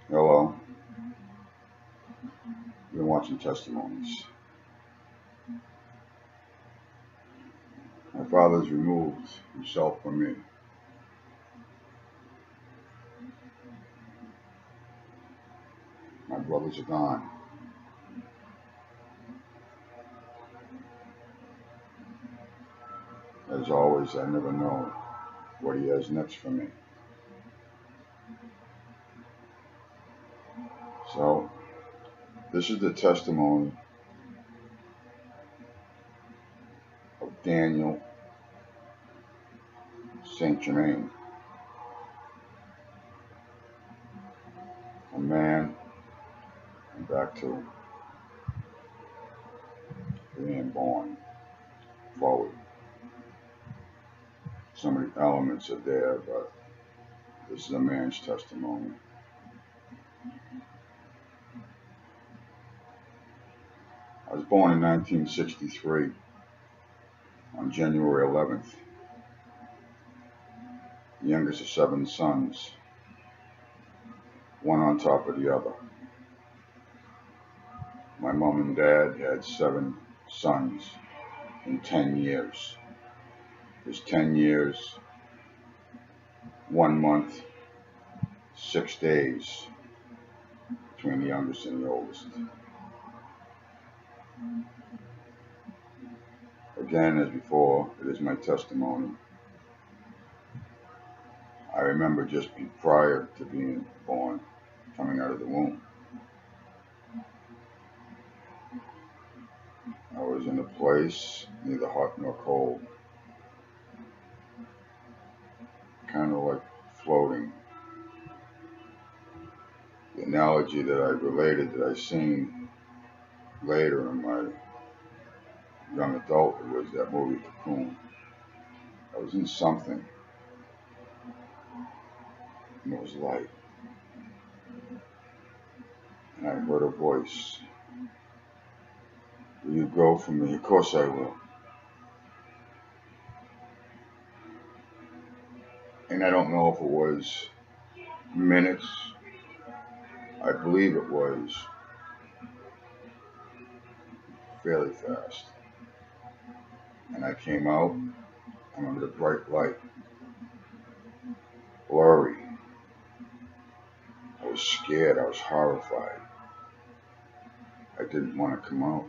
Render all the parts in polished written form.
Hello, you've been watching testimonies. My father's removed himself from me. My brothers are gone. As always, I never know what he has next for me. So, this is the testimony of Daniel St. Germain, a man, and back to being born forward. Some of the elements are there, but this is a man's testimony. I was born in 1963 on January 11th, the youngest of 7 sons, one on top of the other. My mom and dad had 7 sons in 10 years. It was 10 years, 1 month, 6 days between the youngest and the oldest. Again, as before, it is my testimony. I remember just prior to being born, coming out of the womb, I was in a place neither hot nor cold, kind of like floating. The analogy that I related that I seen later in my young adulthood was that movie Cocoon. I was in something, and it was light, and I heard a voice. Will you go for me? Of course I will. And I don't know if it was minutes. I believe it was fairly fast. And I came out, I remember the bright light, blurry. I was scared, I was horrified. I didn't want to come out.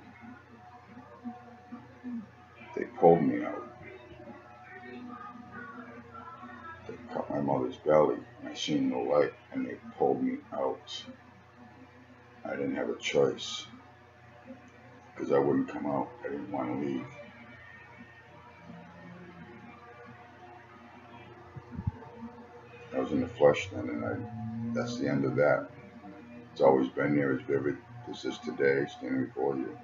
They pulled me out. They cut my mother's belly, and I seen the light, and they pulled me out. I didn't have a choice, because I wouldn't come out. I didn't want to leave. I was in the flesh then, and that's the end of that. It's always been there, as vivid as this today, standing before you.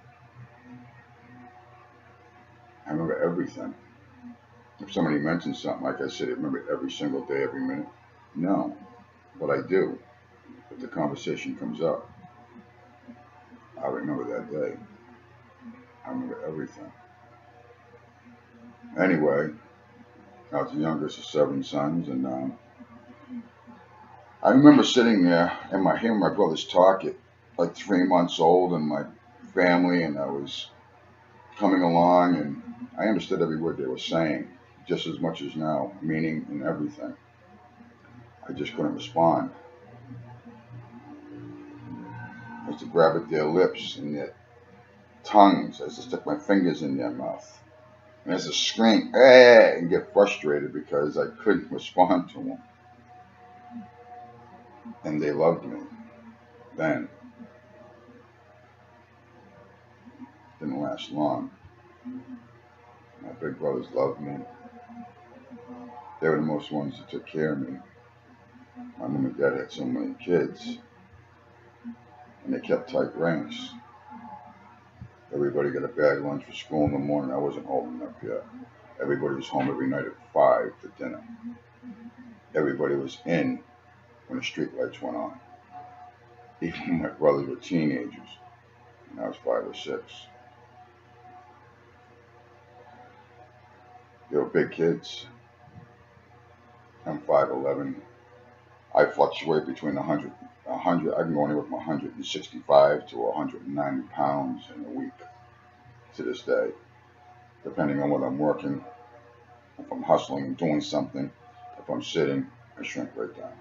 I remember everything. If somebody mentions something, like I said, I remember it every single day, every minute. No, but I do. If the conversation comes up, I remember that day. I remember everything. Anyway, I was the youngest of 7 sons, and I remember sitting there and hearing my brothers talk at like 3 months old, and my family, and I was coming along, and I understood every word they were saying, just as much as now, meaning and everything. I just couldn't respond. I used to grab at their lips and their tongues. I used to stick my fingers in their mouth. And I used to scream, "Eh," and get frustrated because I couldn't respond to them. And they loved me then. Didn't last long. My big brothers loved me. They were the most ones that took care of me. My mom and dad had so many kids, and they kept tight ranks. Everybody got a bag lunch for school in the morning. I wasn't old enough yet. Everybody was home every night at 5 for dinner. Everybody was in when the street lights went on. Even my brothers were teenagers, and I was 5 or 6. They were big kids. I'm 5'11". I fluctuate between 100 100, I can go anywhere from 165 to 190 pounds in a week to this day, depending on whether I'm working, if I'm hustling and doing something. If I'm sitting, I shrink right down.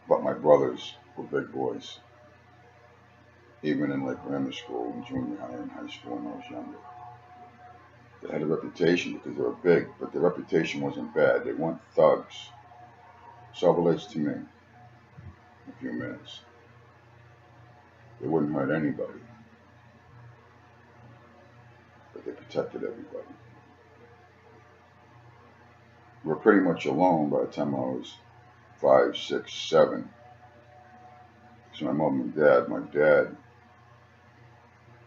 But my brothers were big boys, even in like grammar school and junior high and high school when I was younger. They had a reputation because they were big, but their reputation wasn't bad. They weren't thugs. So it relates to me in a few minutes. They wouldn't hurt anybody, but they protected everybody. We were pretty much alone by the time I was 5, 6, 7. So my mom and my dad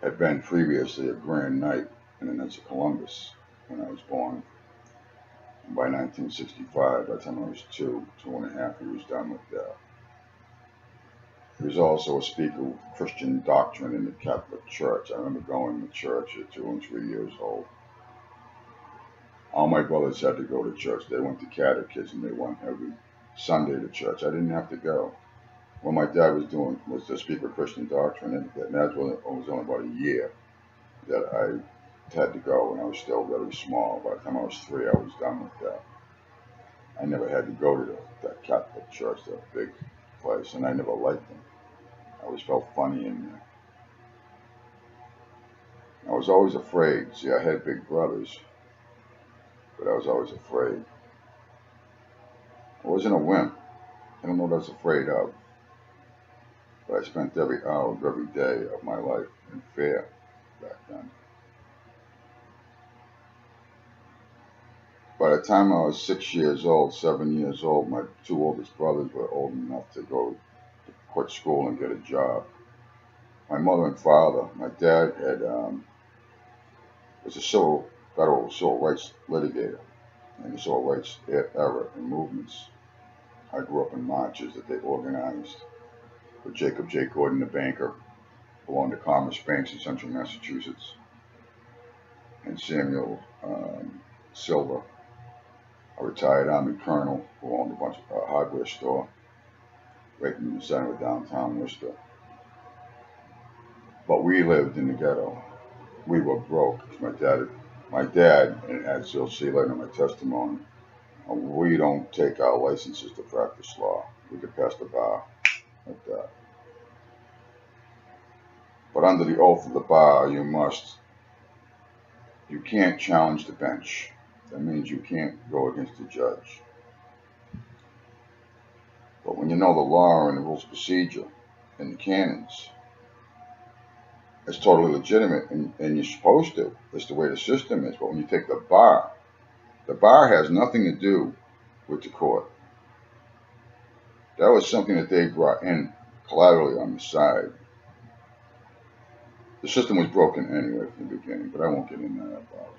had been previously a Grand Knight in the Knights of Columbus when I was born. And by 1965, by the time I was 2, 2.5, he was done with that. He was also a speaker of Christian doctrine in the Catholic Church. I remember going to church at 2 and 3 years old. All my brothers had to go to church. They went to catechism. They went every Sunday to church. I didn't have to go. What my dad was doing was to speak of Christian doctrine, and that was only about a year that I had to go, and I was still very small. By the time I was 3, I was done with that. I never had to go to that Catholic church, that big place, and I never liked them. I always felt funny in there. I was always afraid. See, I had big brothers, but I was always afraid. I wasn't a wimp. I don't know what I was afraid of. But I spent every hour of every day of my life in fear back then. By the time I was 6 years old, 7 years old, my 2 oldest brothers were old enough to go to quit school and get a job. My mother and father, my dad was a federal civil rights litigator in the civil rights era and movements. I grew up in marches that they organized with Jacob J. Gordon, the banker, belonged to Commerce Banks in central Massachusetts, and Samuel Silver, a retired Army colonel who owned a hardware store right in the center of downtown Worcester. But we lived in the ghetto. We were broke. My dad, and as you'll see later in my testimony, we don't take our licenses to practice law. We could pass the bar like that. But under the oath of the bar, you can't challenge the bench. That means you can't go against the judge. But when you know the law and the rules of procedure and the canons, it's totally legitimate, and you're supposed to. That's the way the system is. But when you take the bar has nothing to do with the court. That was something that they brought in collaterally on the side. The system was broken anyway from the beginning, but I won't get into that about it.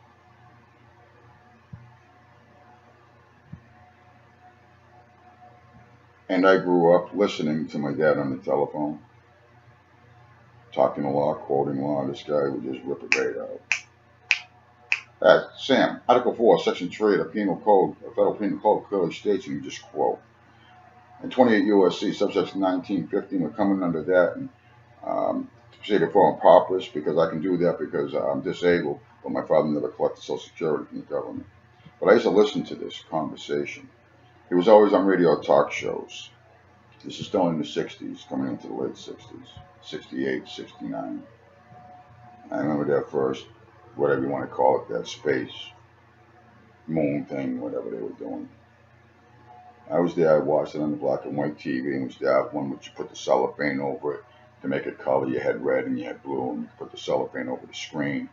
And I grew up listening to my dad on the telephone, talking law, quoting law. This guy would just rip it right out. Sam, Article 4, Section 3 of the Penal Code, the Federal Penal Code clearly states, and you just quote, in 28 U.S.C. subsection 1915, we're coming under that, and proceeded for pauperous, because I can do that because I'm disabled, but my father never collected Social Security from the government. But I used to listen to this conversation. He was always on radio talk shows. This is still in the 60s, coming into the late 60s, 68, 69. I remember that first, whatever you want to call it, that space moon thing, whatever they were doing. I was there, I watched it on the black and white TV, and was there one which you put the cellophane over it to make it color. You had red and you had blue, and you put the cellophane over the screen.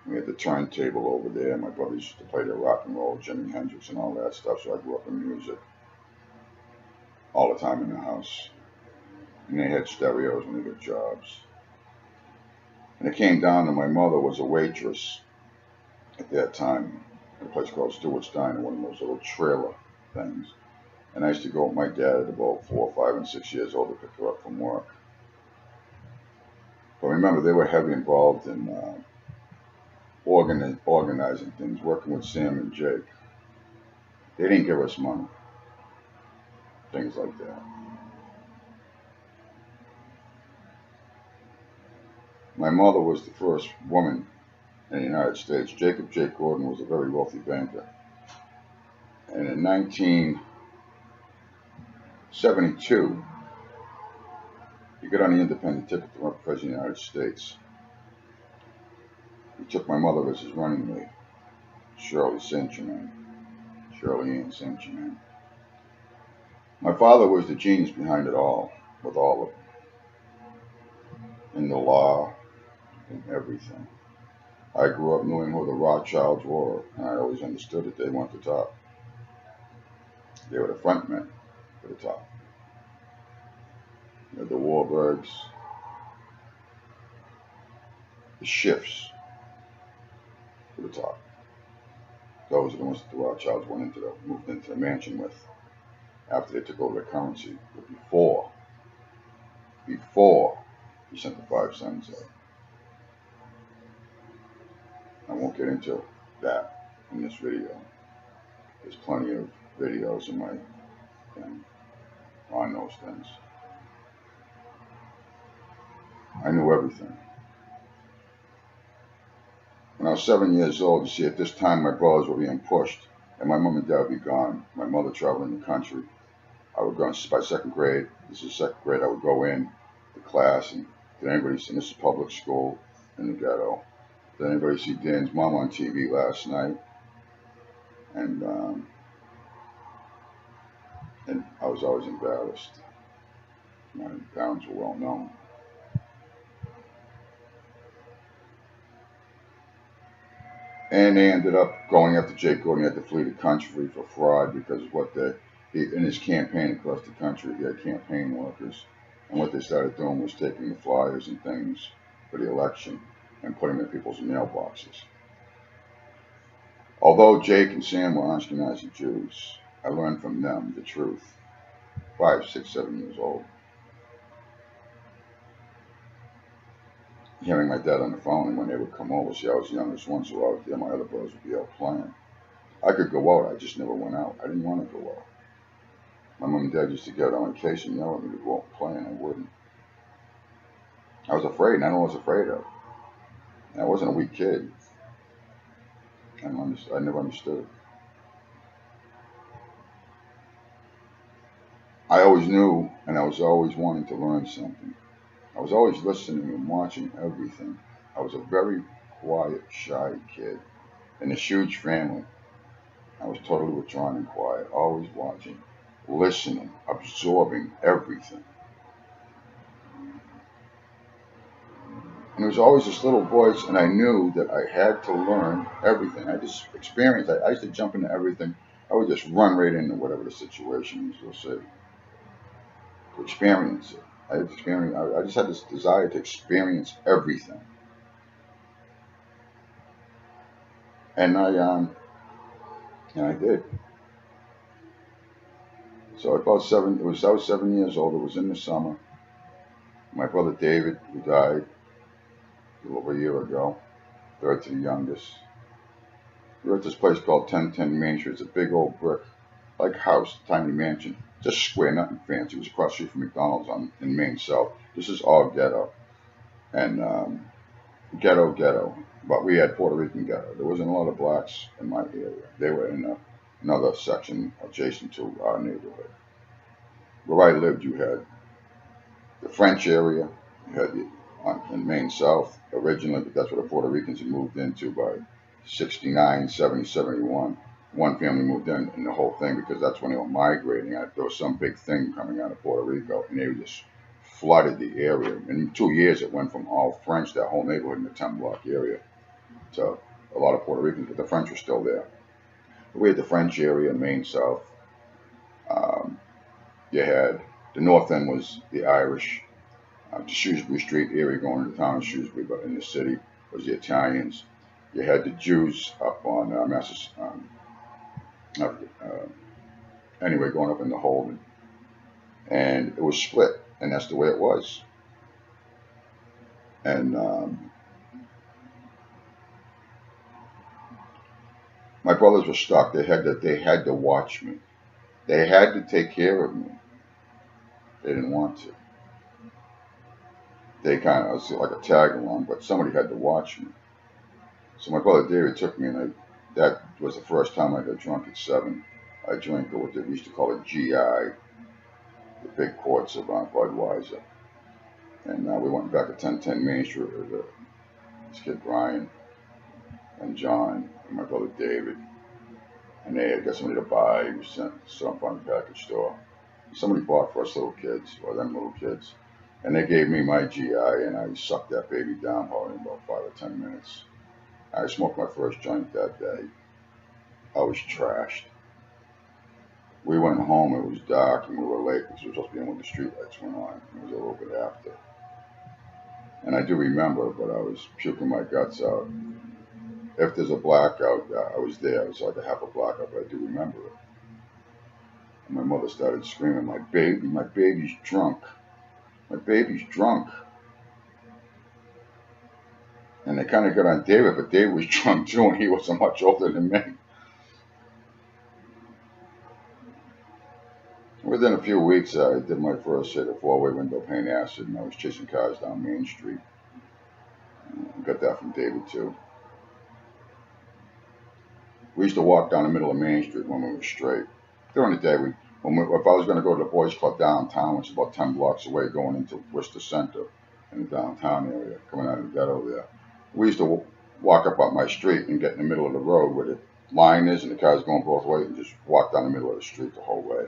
We had the turntable over there. My brothers used to play their rock and roll, Jimi Hendrix and all that stuff, so I grew up in music all the time in the house. And they had stereos when they got jobs. And it came down to my mother was a waitress at that time at a place called Stewart's Diner, one of those little trailer things. And I used to go with my dad at about 4, 5, and 6 years old to pick her up from work. But remember, they were heavily involved in organizing things, working with Sam and Jake. They didn't give us money. things like that. My mother was the first woman in the United States. Jacob J. Gordon was a very wealthy banker. And in 1972, he got on the independent ticket to run for president of the United States. He took my mother as his running mate, Shirley St. Germain. Shirley Ann St. Germain. My father was the genius behind it all, with all of it. In the law, in everything. I grew up knowing who the Rothschilds were, and I always understood that they weren't the top. They were the front men for the top. You had the Warburgs, the Schiffs for the top. Those are the ones that the Rothschilds moved into the mansion with after they took over the currency. But before he sent the 5 sons out. I won't get into that in this video. There's plenty of videos in my thing on those things. I knew everything. When I was 7 years old, you see, at this time my brothers were being pushed, and my mom and dad would be gone. My mother traveling the country. I would go by 2nd grade. This is 2nd grade. I would go in the class, and did anybody see? This is public school in the ghetto. Did anybody see Dan's mom on TV last night? And I was always embarrassed. My parents were well known. And they ended up going after Jake Gordon. He had to flee the country for fraud because of what in his campaign across the country, he had campaign workers. And what they started doing was taking the flyers and things for the election and putting them in people's mailboxes. Although Jake and Sam were Ashkenazi Jews, I learned from them the truth. 5, 6, 7 years old. Hearing my dad on the phone, and when they would come over, see, I was the youngest one, so I was there. My other brothers would be out playing. I could go out, I just never went out. I didn't want to go out. My mom and dad used to get on vacation and yell at me to go out and play, and I wouldn't. I was afraid, and I know what I was afraid of. And I wasn't a weak kid. I never understood. I always knew, and I was always wanting to learn something. I was always listening and watching everything. I was a very quiet, shy kid in a huge family. I was totally withdrawn and quiet, always watching, listening, absorbing everything. And there was always this little voice, and I knew that I had to learn everything. I just experienced it. I used to jump into everything. I would just run right into whatever the situation was, we'll say, to experience it. I just had this desire to experience everything. And I did. So I was 7 years old. It was in the summer. My brother David, who died a little over a year ago, 3rd to the youngest. We were at this place called 1010 Main Street. It's a big old brick, like house, tiny mansion. Just square, nothing fancy. It was across the street from McDonald's in Main South. This is all ghetto. And ghetto. But we had Puerto Rican ghetto. There wasn't a lot of blacks in my area. They were in another section adjacent to our neighborhood. Where I lived, you had the French area. You had in Main South originally, but that's where the Puerto Ricans had moved into by 69, 70, 71. One family moved in the whole thing because that's when they were migrating. There was some big thing coming out of Puerto Rico, and they just flooded the area. In 2 years, it went from all French, that whole neighborhood in the 10-block area, to a lot of Puerto Ricans, but the French were still there. But we had the French area, Main South. You had the north end was the Irish. The Shrewsbury Street area going into the town of Shrewsbury, but in the city was the Italians. You had the Jews up on anyway, going up in the Holden. And it was split, and that's the way it was. And my brothers were stuck. They had to watch me. They had to take care of me. They didn't want to. They kind of, it was like a tag along, but somebody had to watch me. So my brother David took me, and that was the first time I got drunk at 7. I drank what they used to call a GI, the big quarts of Budweiser. And we went back to 1010 Main Street with this kid Brian and John and my brother David. And they had got somebody to buy. He was sent to some fun package store. Somebody bought for us little kids, or them little kids. And they gave me my GI, and I sucked that baby down probably in about 5 or 10 minutes. I smoked my first joint that day. I was trashed. We went home, it was dark, and we were late because we were supposed to be in when the streetlights went on. It was a little bit after. And I do remember, but I was puking my guts out. If there's a blackout, I was there. It was like a half a blackout, but I do remember it. And my mother started screaming, my baby's drunk. My baby's drunk. And they kind of got on David, but David was drunk too, and he wasn't much older than me. Within a few weeks, I did my first hit of 4-way window pane acid, and I was chasing cars down Main Street. I got that from David too. We used to walk down the middle of Main Street when we were straight. During the day, if I was going to go to the boys' club downtown, which is about 10 blocks away, going into Worcester Center in the downtown area, coming out of the ghetto there, we used to walk up my street and get in the middle of the road where the line is and the cars going both ways, and just walk down the middle of the street the whole way.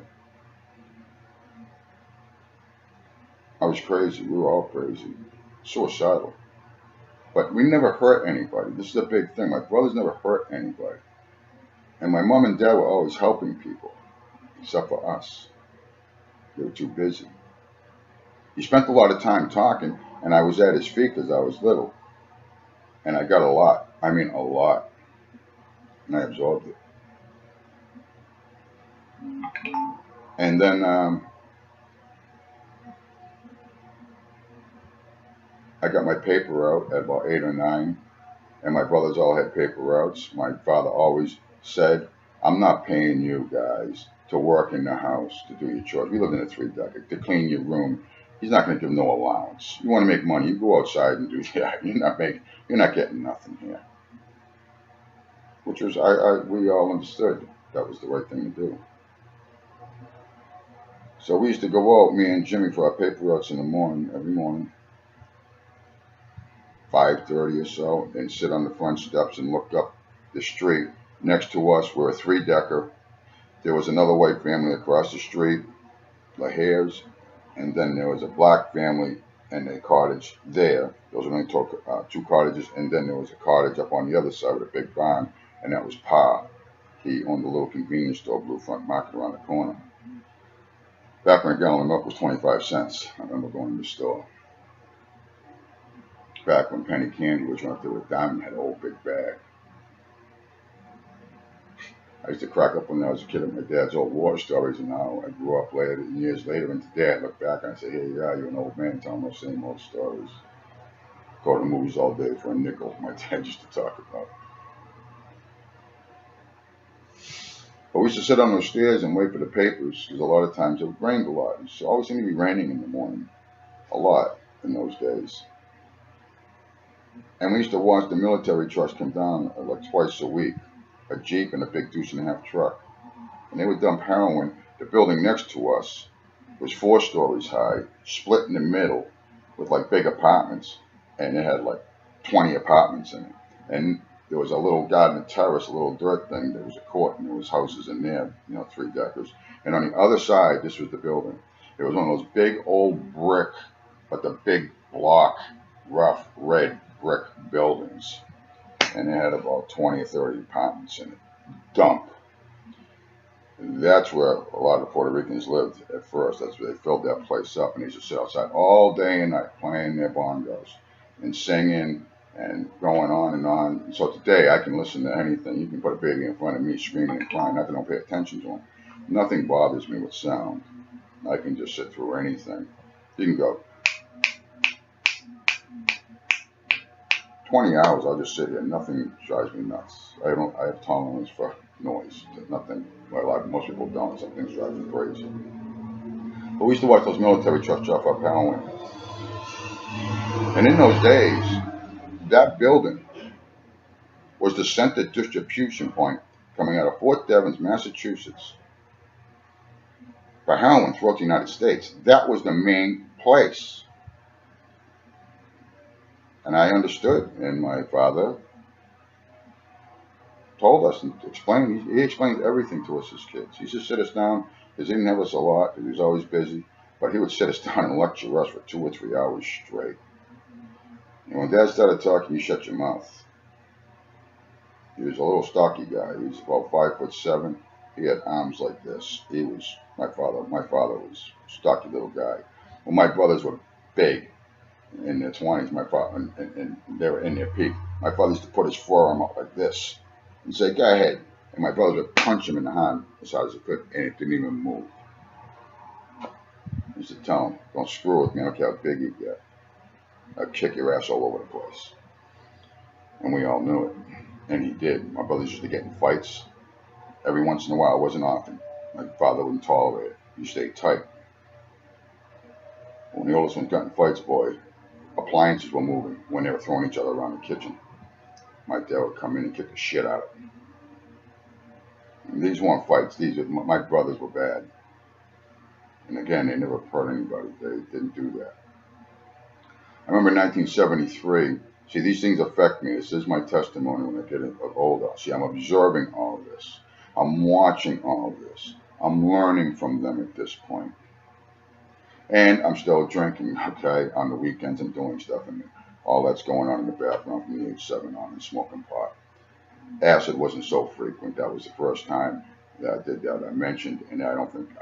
I was crazy. We were all crazy. Suicidal. But we never hurt anybody. This is a big thing. My brothers never hurt anybody. And my mom and dad were always helping people, except for us. They were too busy. He spent a lot of time talking, and I was at his feet because I was little. And I got a lot. I mean, a lot. And I absorbed it. And then I got my paper route at about 8 or 9, and my brothers all had paper routes. My father always said, I'm not paying you guys to work in the house to do your chores. We lived in a 3-decker, to clean your room. He's not going to give no allowance. You want to make money, you go outside and do that. You're not getting nothing here. Which was, we all understood that was the right thing to do. So we used to go out, me and Jimmy, for our paper routes in the morning, every morning. 5:30 or so, and sit on the front steps and look up the street. Next to us were a 3-decker. There was another white family across the street, Ahayahs, and then there was a black family and a cottage there. Those were only 2 cottages, and then there was a cottage up on the other side with a big barn, and that was Pa. He owned a little convenience store, Blue Front Market, around the corner. Back when a gallon of milk was 25 cents, I remember going to the store. Back when penny candy was running through a dime and had a whole big bag. I used to crack up when I was a kid at my dad's old war stories, and now I grew up later, years later, and today I look back and I say, hey, yeah, you're an old man telling those same old stories. Go to the movies all day for a nickel, my dad used to talk about. But we used to sit on those stairs and wait for the papers, because a lot of times it rained a lot. It always seemed to be raining in the morning, a lot in those days. And we used to watch the military trucks come down like twice a week, a Jeep and a big 2.5 truck. And they would dump heroin. The building next to us was 4 stories high, split in the middle with like big apartments. And it had like 20 apartments in it. And there was a little garden terrace, a little dirt thing. There was a court and there was houses in there, 3-deckers. And on the other side, this was the building. It was one of those big old brick, but the big block, rough red brick buildings, and it had about 20 or 30 apartments in it. Dump. That's where a lot of Puerto Ricans lived at first. That's where they filled that place up, and they used to sit outside all day and night playing their bongos and singing and going on and on. And so today I can listen to anything. You can put a baby in front of me screaming and crying. I don't pay attention to them. Nothing bothers me with sound. I can just sit through anything. You can go 20 hours, I'll just sit here. Nothing drives me nuts. I have tolerance for noise. Nothing. Well, most people don't. Some things drive me crazy. But we used to watch those military trucks off our power windows. And in those days, that building was the center distribution point coming out of Fort Devens, Massachusetts, for heroin throughout the United States. That was the main place. And I understood. And my father told us and explained. He explained everything to us as kids. He just sit us down, because he didn't have us a lot, because he was always busy. But he would sit us down and lecture us for 2 or 3 hours straight. And when Dad started talking, you shut your mouth. He was a little stocky guy. He was about 5'7". He had arms like this. He was my father. My father was a stocky little guy. Well, my brothers were big, in their 20s. My father, and they were in their peak. My father used to put his forearm up like this and say, "Go ahead." And my brothers would punch him in the hand as hard as he could, and it didn't even move. I used to tell him, "Don't screw with me. I don't care how big you get. I'll kick your ass all over the place." And we all knew it. And he did. My brothers used to get in fights. Every once in a while, it wasn't often. My father wouldn't tolerate it. He stayed tight. When the oldest one got in fights, boy, appliances were moving when they were throwing each other around the kitchen. My dad would come in and kick the shit out of them. And these weren't fights. My brothers were bad. And again, they never hurt anybody. They didn't do that. I remember in 1973. See, these things affect me. This is my testimony when I get older. See, I'm observing all of this. I'm watching all of this. I'm learning from them at this point. And I'm still drinking, okay? On the weekends, I'm doing stuff, and all that's going on in the bathroom from the age 7 on, and smoking pot. Acid wasn't so frequent. That was the first time that I did that. I mentioned, and I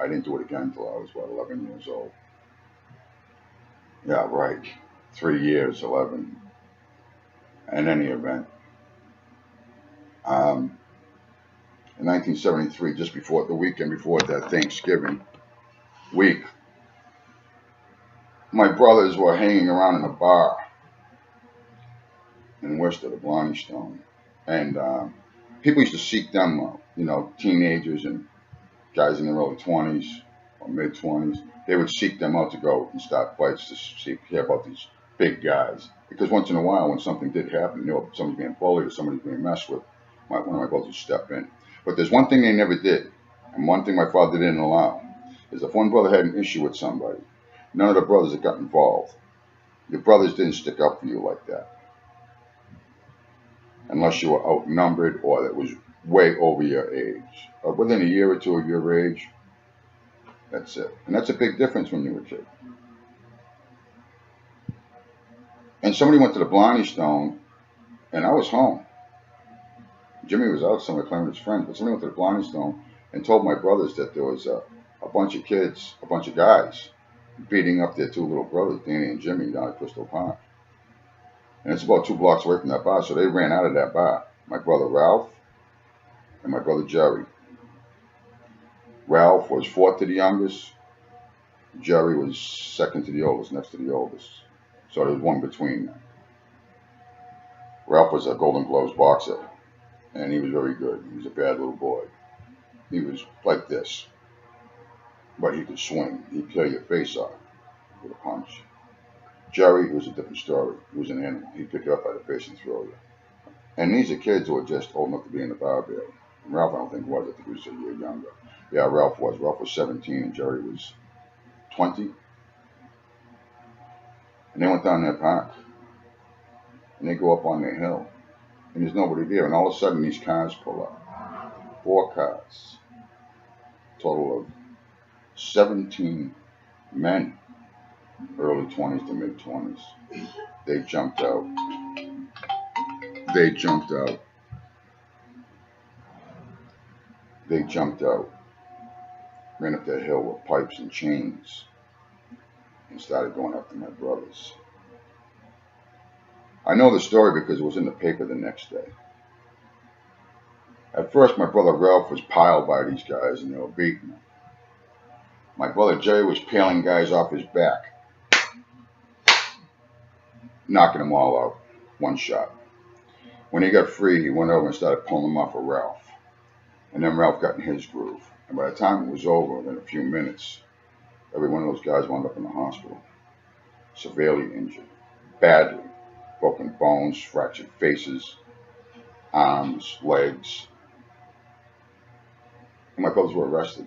didn't do it again until I was, 11 years old. Yeah, right. 3 years, 11. In any event, in 1973, just before the weekend before that Thanksgiving week, my brothers were hanging around in a bar in Worcester, the Blarney Stone, and people used to seek them out. Teenagers and guys in their early 20s or mid 20s. They would seek them out to go and start fights to hear about these big guys. Because once in a while, when something did happen, somebody's being bullied or somebody's being messed with, one of my brothers would step in. But there's one thing they never did, and one thing my father didn't allow, is if one brother had an issue with somebody, none of the brothers that got involved. Your brothers didn't stick up for you like that. Unless you were outnumbered or that was way over your age. Within a year or two of your age, that's it. And that's a big difference when you were a kid. And somebody went to the Blarney Stone, and I was home. Jimmy was out somewhere playing with his friends, but somebody went to the Blarney Stone and told my brothers that there was a bunch of kids, a bunch of guys, beating up their 2 little brothers, Danny and Jimmy, down at Crystal Park. And it's about 2 blocks away from that bar, so they ran out of that bar. My brother Ralph and my brother Jerry. Ralph was 4th to the youngest. Jerry was 2nd to the oldest, next to the oldest. So there was one between them. Ralph was a Golden Gloves boxer, and he was very good. He was a bad little boy. He was like this, but he could swing. He'd tear your face off with a punch. Jerry was a different story. He was an animal. He'd pick you up by the face and throw you. And these are kids who are just old enough to be in the barbell. And Ralph, I don't think was. I think he was a year younger. Yeah, Ralph was. Ralph was 17 and Jerry was 20. And they went down that park. And they go up on their hill. And there's nobody there. And all of a sudden these cars pull up. 4 cars. Total of 17 men. Early 20s to mid 20s. They jumped out. They jumped out. They jumped out. Ran up that hill with pipes and chains. And started going after my brothers. I know the story because it was in the paper the next day. At first, my brother Ralph was piled by these guys and they were beating him. My brother Jerry was peeling guys off his back, knocking them all out, one shot. When he got free, he went over and started pulling them off of Ralph. And then Ralph got in his groove. And by the time it was over, in a few minutes, every one of those guys wound up in the hospital, severely injured, badly, broken bones, fractured faces, arms, legs. And my brothers were arrested.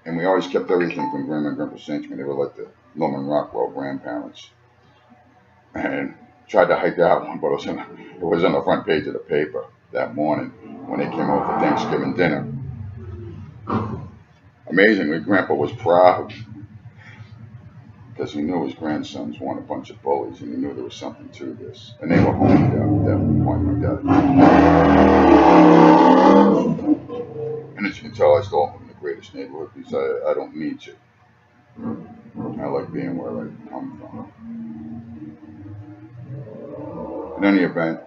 And we always kept everything from Grandma and Grandpa Cinchman. They were like the Norman Rockwell grandparents. And tried to hide that one, but it was on the front page of the paper that morning when they came over for Thanksgiving dinner. Amazingly, Grandpa was proud because he knew his grandsons weren't a bunch of bullies, and he knew there was something to this. And they were home at that point, my dad. And as you can tell, I still live in the greatest neighborhood because I don't need to. I like being where I come from. In any event,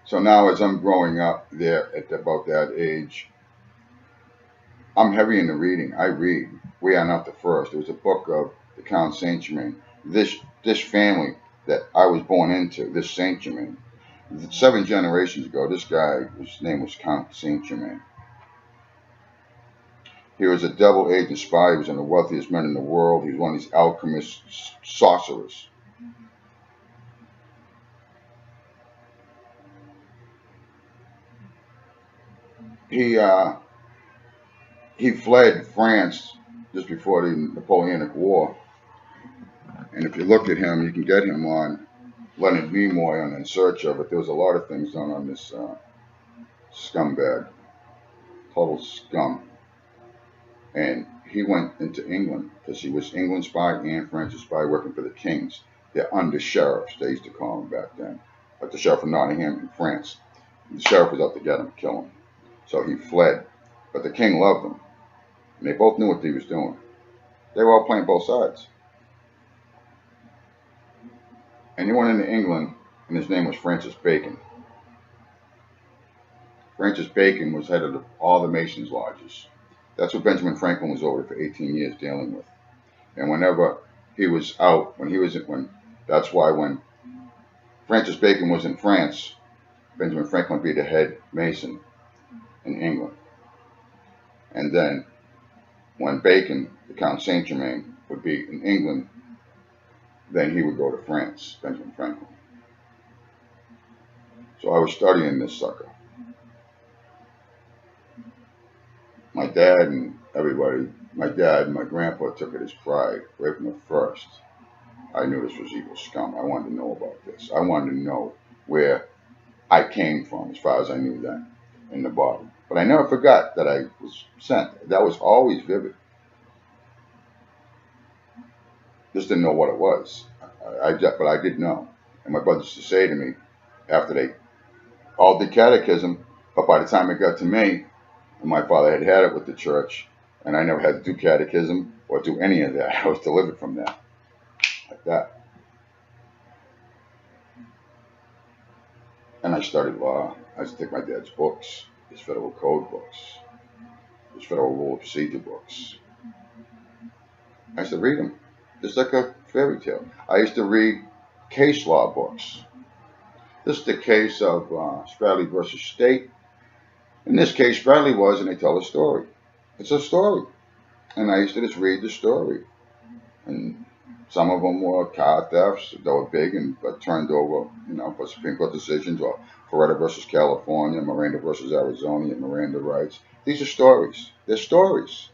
so now as I'm growing up there at about that age, I'm heavy into reading. I read. We Are Not the First. It was a book of the Count Saint Germain. This family that I was born into, this Saint Germain, 7 generations ago, this guy, his name was Count Saint Germain. He was a double agent spy. He was one of the wealthiest men in the world. He was one of these alchemist sorcerers. He fled France just before the Napoleonic War. And if you look at him, you can get him on Leonard Nimoy on In Search of It. There was a lot of things done on this scumbag, total scum. And he went into England because he was England's spy and France's spy working for the kings. They're under sheriffs, they used to call them back then. Like the sheriff of Nottingham in France. The sheriff was out to get him, kill him. So he fled. But the king loved him. And they both knew what he was doing. They were all playing both sides. And he went into England, and his name was Francis Bacon. Francis Bacon was head of all the Masons' lodges. That's what Benjamin Franklin was over for 18 years dealing with. And whenever he was out, that's why when Francis Bacon was in France, Benjamin Franklin would be the head Mason in England. And then when Bacon, the Count Saint Germain, would be in England, then he would go to France, Benjamin Franklin. So I was studying this sucker. My dad and everybody, my dad and my grandpa took it as pride right from the first. I knew this was evil scum. I wanted to know about this. I wanted to know where I came from as far as I knew then in the body. But I never forgot that I was sent. That was always vivid. Just didn't know what it was. But I did know. And my brothers used to say to me after they all did catechism, but by the time it got to me, and my father had it with the church, and I never had to do catechism or do any of that. I was delivered from that, like that. And I studied law. I used to take my dad's books, his federal code books, his federal rule of procedure books. I used to read them, just like a fairy tale. I used to read case law books. This is the case of Spradley versus State. In this case, Spradley was, and they tell a story. It's a story. And I used to just read the story. And some of them were car thefts that were big and got turned over, for Supreme Court decisions, or Ferretta versus California, Miranda versus Arizona, and Miranda rights. These are stories. They're stories.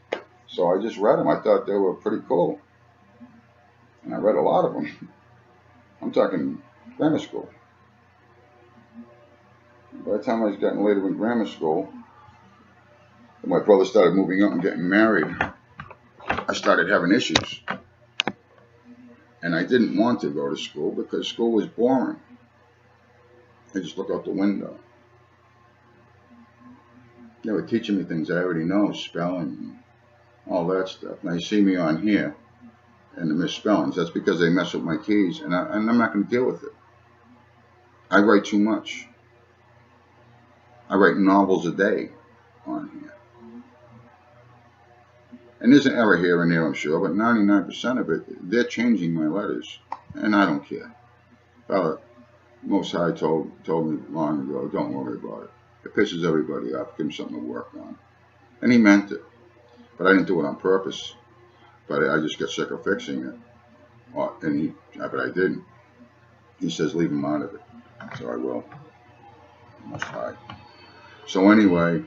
So I just read them. I thought they were pretty cool. And I read a lot of them. I'm talking grammar school. By the time I was getting later in grammar school, my brother started moving up and getting married, I started having issues. And I didn't want to go to school because school was boring. I just looked out the window. They were teaching me things I already know, spelling, all that stuff. And they see me on here and the misspellings. That's because they mess with my keys, and I'm not going to deal with it. I write too much. I write novels a day on here. And there's an error here and there, I'm sure, but 99% of it, they're changing my letters, and I don't care. Most High told me long ago, don't worry about it. It pisses everybody off. Give him something to work on. And he meant it. But I didn't do it on purpose. But I just got sick of fixing it. But I didn't. He says leave him out of it. So I will. Most High. So anyway,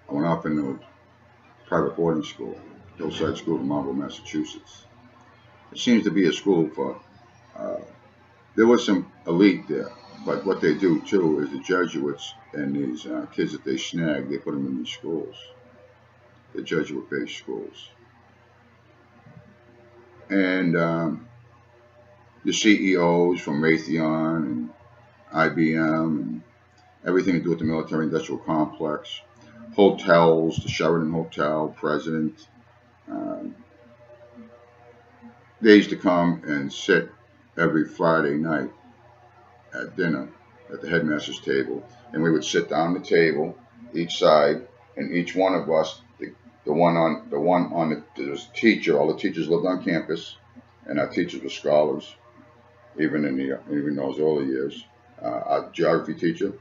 I went off into a private boarding school, Hillside School in Marlborough, Massachusetts. It seems to be a school for, there was some elite there, but what they do too is the Jesuits and these kids that they snag, they put them in these schools, the Jesuit-based schools. And the CEOs from Raytheon and IBM and everything to do with the military-industrial complex, hotels, the Sheraton Hotel, president. They used to come and sit every Friday night at dinner at the headmaster's table, and we would sit down the table, each side, and each one of us, the one on there was a teacher. All the teachers lived on campus, and our teachers were scholars, even in those early years. Our geography teacher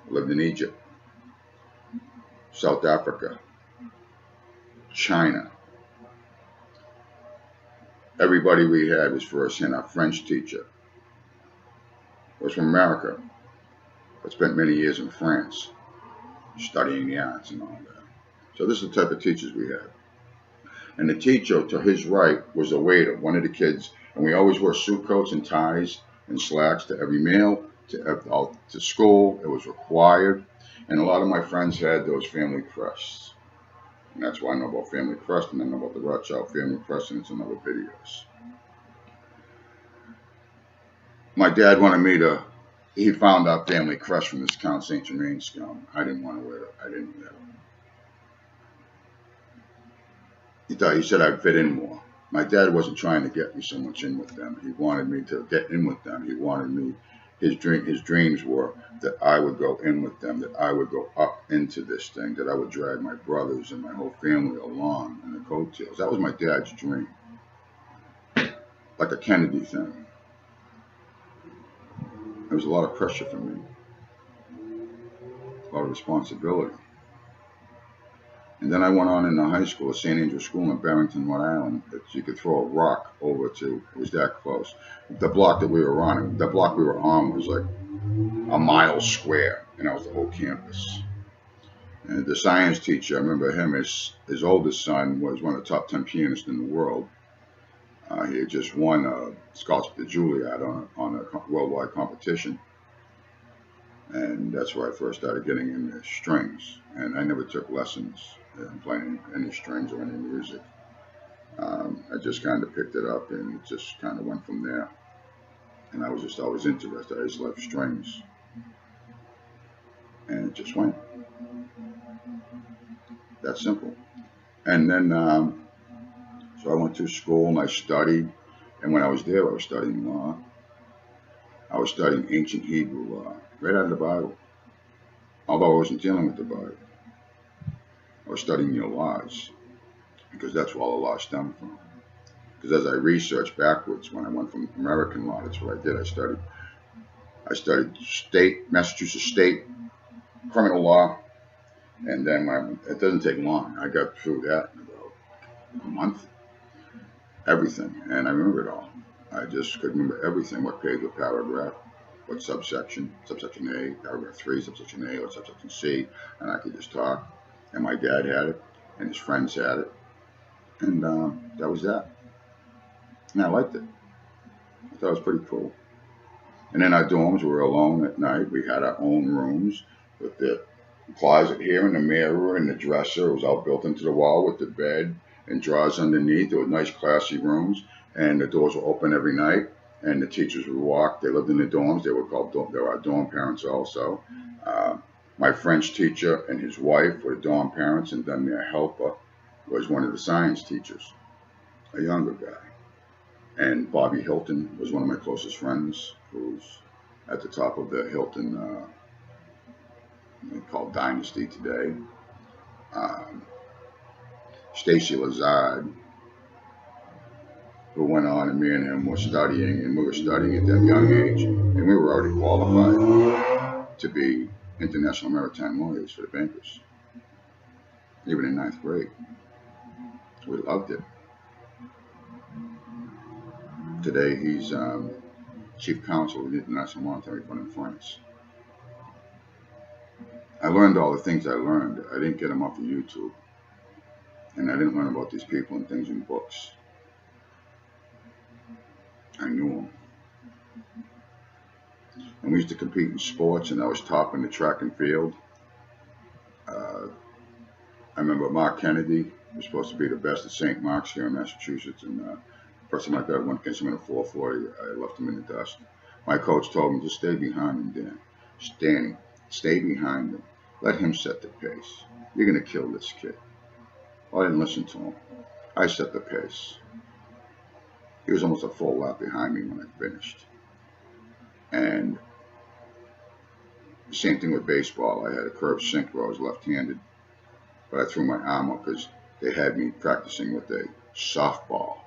lived in Egypt, South Africa, China. Everybody we had was first-hand. Our French teacher was from America, but spent many years in France, studying the arts and all that. So this is the type of teachers we had. And the teacher to his right was a waiter, one of the kids, and we always wore suit coats and ties and slacks to every meal, to school. It was required. And a lot of my friends had those family crests. And that's why I know about family crest, and I know about the Rothschild family crest, and it's in other videos. My dad wanted me to, he found out family crest from this Count St. Germain scum. I didn't want to wear it. I didn't wear it. He said I'd fit in more. My dad wasn't trying to get me so much in with them. He wanted me to get in with them. He wanted me, his dreams were that I would go in with them, that I would go up into this thing, that I would drag my brothers and my whole family along in the coattails. That was my dad's dream. Like a Kennedy thing. There was a lot of pressure for me, a lot of responsibility. And then I went on into high school at St. Andrew's School in Barrington, Rhode Island, that you could throw a rock over to. It was that close. The block that we were on, was like a mile square, and that was the whole campus. And the science teacher, I remember him, his oldest son was one of the top 10 pianists in the world. He had just won a scholarship at Juilliard on a worldwide competition. And that's where I first started getting into strings. And I never took lessons in playing any strings or any music. I just kind of picked it up and it just kind of went from there. And I was just always interested. I just loved strings. And it just went. That simple. And then, so I went to school and I studied. And when I was there, I was studying law. I was studying ancient Hebrew law, right out of the Bible. Although I wasn't dealing with the Bible. I was studying your laws, because that's where all the laws stem from. Because as I researched backwards, when I went from American law, that's what I did. I studied Massachusetts state criminal law, and then it doesn't take long. I got through that in about a month. Everything, and I remember it all. I just could remember everything, what page, what paragraph, what subsection A, paragraph 3, subsection A, or subsection C, and I could just talk. And my dad had it, and his friends had it, and that was that. And I liked it. I thought it was pretty cool. And in our dorms, we were alone at night. We had our own rooms with the closet here and the mirror and the dresser. It was all built into the wall with the bed and drawers underneath. There were nice, classy rooms, and the doors were open every night. And the teachers would walk. They lived in the dorms. They were our dorm parents also. My French teacher and his wife were the dorm parents, and then their helper was one of the science teachers, a younger guy. And Bobby Hilton was one of my closest friends, who's at the top of the Hilton, called Dynasty today. Stacy Lazard, who went on, and me and him were studying, and we were studying at that young age, and we were already qualified to be international maritime lawyers for the bankers, even in ninth grade. We loved it. Today he's chief counsel of the International Monetary Fund in France. I learned all the things I learned. I didn't get them off of YouTube, and I didn't learn about these people and things in books. I knew them. And we used to compete in sports, and I was top in the track and field. I remember Mark Kennedy was supposed to be the best at St. Mark's here in Massachusetts, and first time I got went against him in a 440, I left him in the dust. My coach told me, just stay behind him, Dan. Danny, stay behind him. Let him set the pace. You're going to kill this kid. Well, I didn't listen to him. I set the pace. He was almost a full lap behind me when I finished. And same thing with baseball. I had a curved sinker. I was left-handed, but I threw my arm up because they had me practicing with a softball.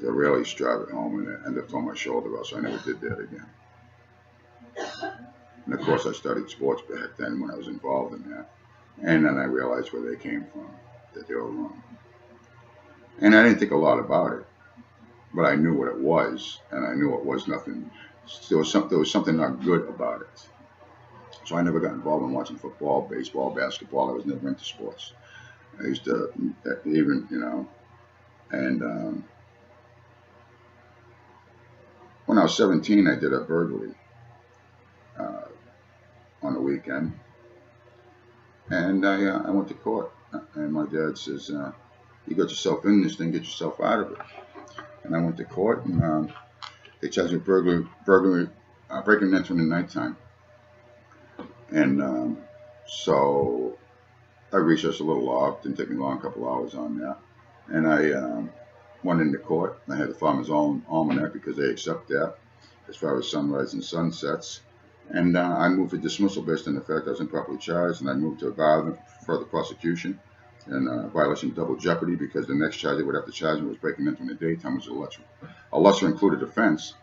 I really drive it home, and I ended up throwing my shoulder out, so I never did that again. And of course, I studied sports back then when I was involved in that. And then I realized where they came from, that they were wrong. And I didn't think a lot about it, but I knew what it was, and I knew it was nothing. There was something not good about it. So I never got involved in watching football, baseball, basketball. I was never into sports. I used to, even, and when I was 17, I did a burglary on the weekend. And I went to court, and my dad says, you got yourself in this thing, get yourself out of it. And I went to court, and they charged me burglary, breaking and entering in the nighttime. And so I researched a little law. It didn't take me long, a couple hours on that. And I went into court. I had the Farmer's Almanac because they accept that as far as sunrise and sunsets. And I moved for dismissal based on the fact I was improperly charged, and I moved to a violent further prosecution and violation of double jeopardy because the next charge they would have to charge me was breaking into in the daytime, which was a lesser included offense.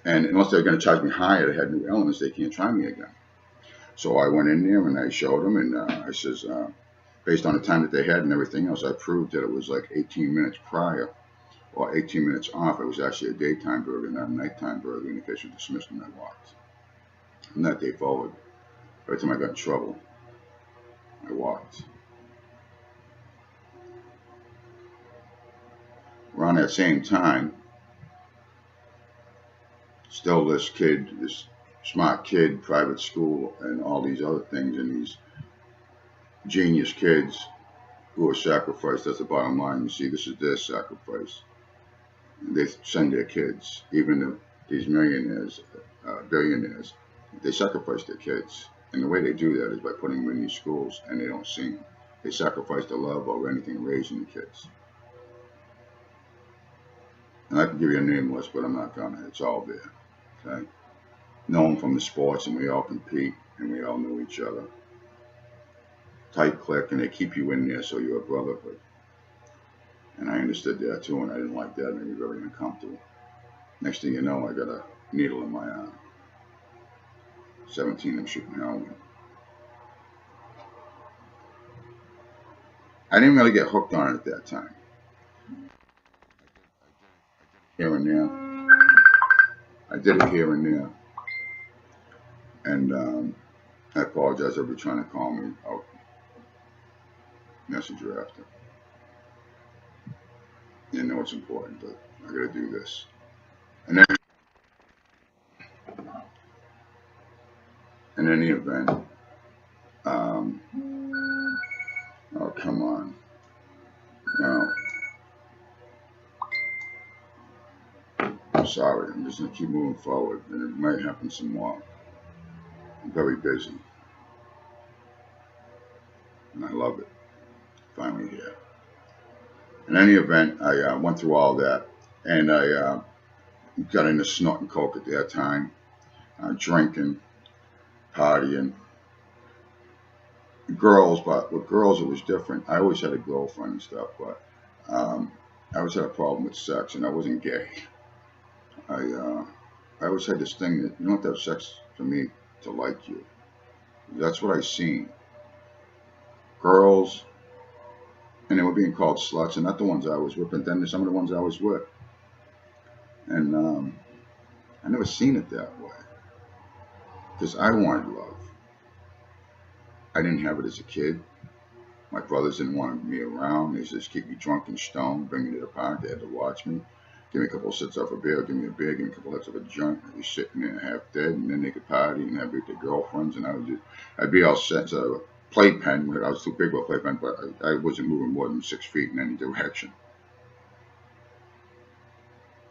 And unless they're going to charge me higher, they had new elements, they can't try me again. So I went in there and I showed them, and I says, based on the time that they had and everything else, I proved that it was like 18 minutes prior or 18 minutes off. It was actually a daytime burglary, not a nighttime burglary, and the case was dismissed, and I walked. From that day forward, every time I got in trouble, I walked. Around that same time, still this smart kid, private school, and all these other things, and these genius kids who are sacrificed. That's the bottom line. You see, this is their sacrifice. They send their kids, even these millionaires, billionaires, they sacrifice their kids. And the way they do that is by putting them in these schools, and they don't see them. They sacrifice their love over anything raising the kids. And I can give you a name list, but I'm not gonna. It's all there. Okay? Known from the sports, and we all compete, and we all know each other. Tight clique, and they keep you in there so you're a brotherhood. And I understood that too, and I didn't like that. It made me very uncomfortable. Next thing you know, I got a needle in my arm. 17, I'm shooting heroin. I didn't really get hooked on it at that time. Here and there. I did it here and there. And I apologize if you're trying to call me out. Messenger after. You know it's important, but I gotta do this. And then, in any event, oh come on, no, I'm sorry, I'm just gonna keep moving forward, and it might happen some more. I'm very busy, and I love it. Finally here. In any event, I went through all that, and I got into snorting coke at that time, drinking, partying, girls, but with girls it was different. I always had a girlfriend and stuff, but I always had a problem with sex, and I wasn't gay. I always had this thing that you don't have to have sex for me to like you. That's what I seen. Girls, and they were being called sluts, and not the ones I was with, but then some of the ones I was with. And I never seen it that way because I wanted love. I didn't have it as a kid. My brothers didn't want me around. They just keep me drunk and stoned, bring me to the park. They had to watch me. Give me a couple of sits off a beer, give me a beer, give me a couple of hits of a joint. I'd be sitting there half dead, and then they could party and have with their girlfriends, and I'd be all set to a playpen. I was too big for a playpen, but I wasn't moving more than 6 feet in any direction.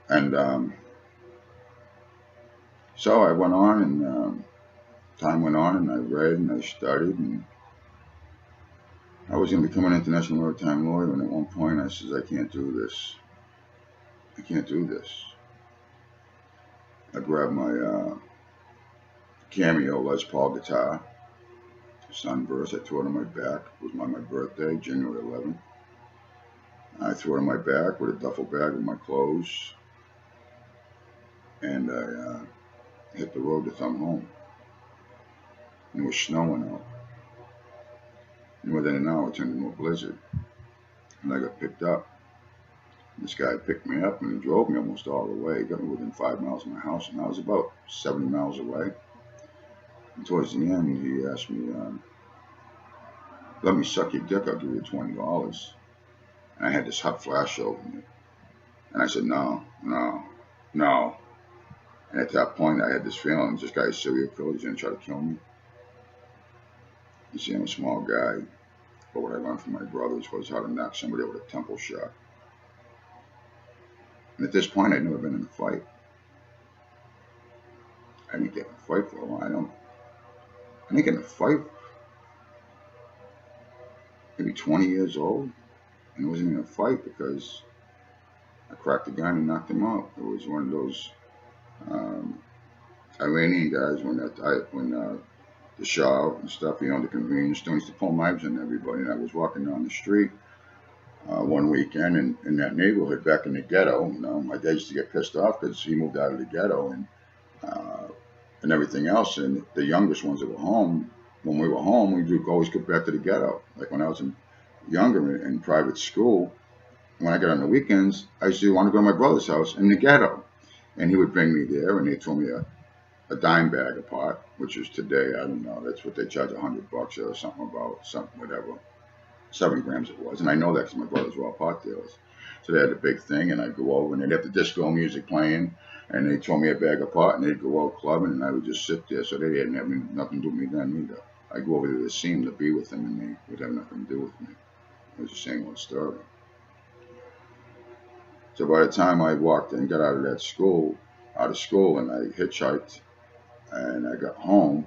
And so I went on, and time went on, and I read and I studied, and I was going to become an international maritime lawyer. And at one point, I said, I can't do this. I can't do this. I grabbed my Cameo Les Paul guitar, Sunburst. I threw it on my back. It was my birthday, January 11th. I threw it on my back with a duffel bag with my clothes, and I hit the road to come home. And it was snowing out. And within an hour, it turned into a blizzard. And I got picked up. And this guy picked me up, and he drove me almost all the way. He got me within 5 miles of my house, and I was about 70 miles away. And towards the end, he asked me, let me suck your dick, I'll give you $20. And I had this hot flash over me. And I said, no, no, no. And at that point, I had this feeling, this guy is a serial killer, he's going to try to kill me. You see, I'm a small guy, but what I learned from my brothers was how to knock somebody out with a temple shot. And at this point, I'd never been in a fight. I didn't get in a fight for a while. I didn't get in a fight. Maybe 20 years old, and I wasn't in a fight because I cracked the guy and knocked him out. It was one of those Iranian guys when the Shah and stuff, the convenience stores, used to pull knives on everybody. And I was walking down the street one weekend in that neighborhood back in the ghetto. My dad used to get pissed off because he moved out of the ghetto and everything else. And the youngest ones that were home, when we were home, we'd always go back to the ghetto. Like when I was younger in private school, when I got on the weekends, I used to want to go to my brother's house in the ghetto. And he would bring me there, and they told me a dime bag a pot, which is today, I don't know, that's what they charge $100 or something, whatever. 7 grams it was. And I know that because my brothers were all pot dealers. So they had a big thing, and I'd go over, and they'd have the disco music playing, and they'd throw me a bag of pot, and they'd go out clubbing, and I would just sit there. So they didn't have nothing to do with me then either. I'd go over to the scene to be with them, and they would have nothing to do with me. It was the same old story. So by the time I walked and got out of school, and I hitchhiked, and I got home,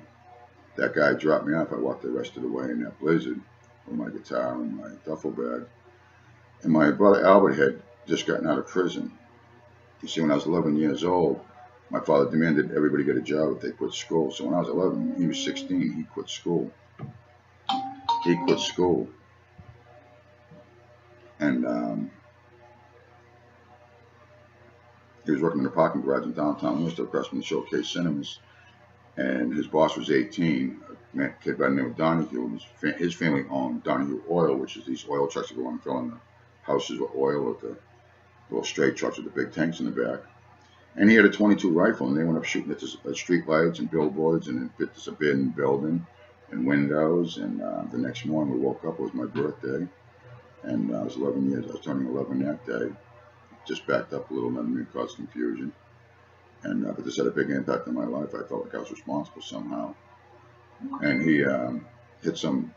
that guy dropped me off. I walked the rest of the way in that blizzard with my guitar and my duffel bag. And my brother Albert had just gotten out of prison. You see, when I was 11 years old, my father demanded everybody get a job if they quit school. So when I was 11, he was 16, he quit school. He quit school. And he was working in a parking garage in downtown Worcester across from the Showcase Cinemas. And his boss was 18, a kid by the name of Donahue. His family owned Donahue Oil, which is these oil trucks that go and fill in the houses with oil with the little straight trucks with the big tanks in the back. And he had a .22 rifle, and they went up shooting at street lights and billboards, and it hit this abandoned building and windows. And the next morning we woke up, it was my birthday, and I was 11 years, I was turning 11 that day. Just backed up a little, and it caused confusion. And but this had a big impact on my life. I felt like I was responsible somehow. And he hit some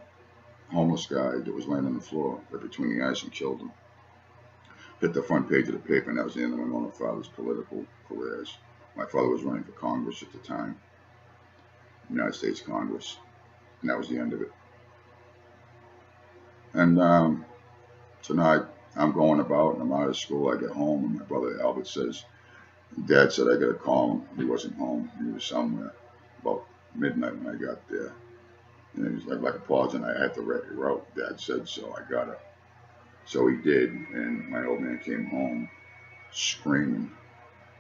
homeless guy that was laying on the floor right between the eyes and killed him. Hit the front page of the paper, and that was the end of my father's political careers. My father was running for Congress at the time, United States Congress, and that was the end of it. And so now I'm going about, and I'm out of school. I get home, and my brother Albert says, Dad said I got to call him. He wasn't home. He was somewhere about midnight when I got there. And he was like apologizing. I had to write it out. Dad said so. I got it. So he did, and my old man came home screaming,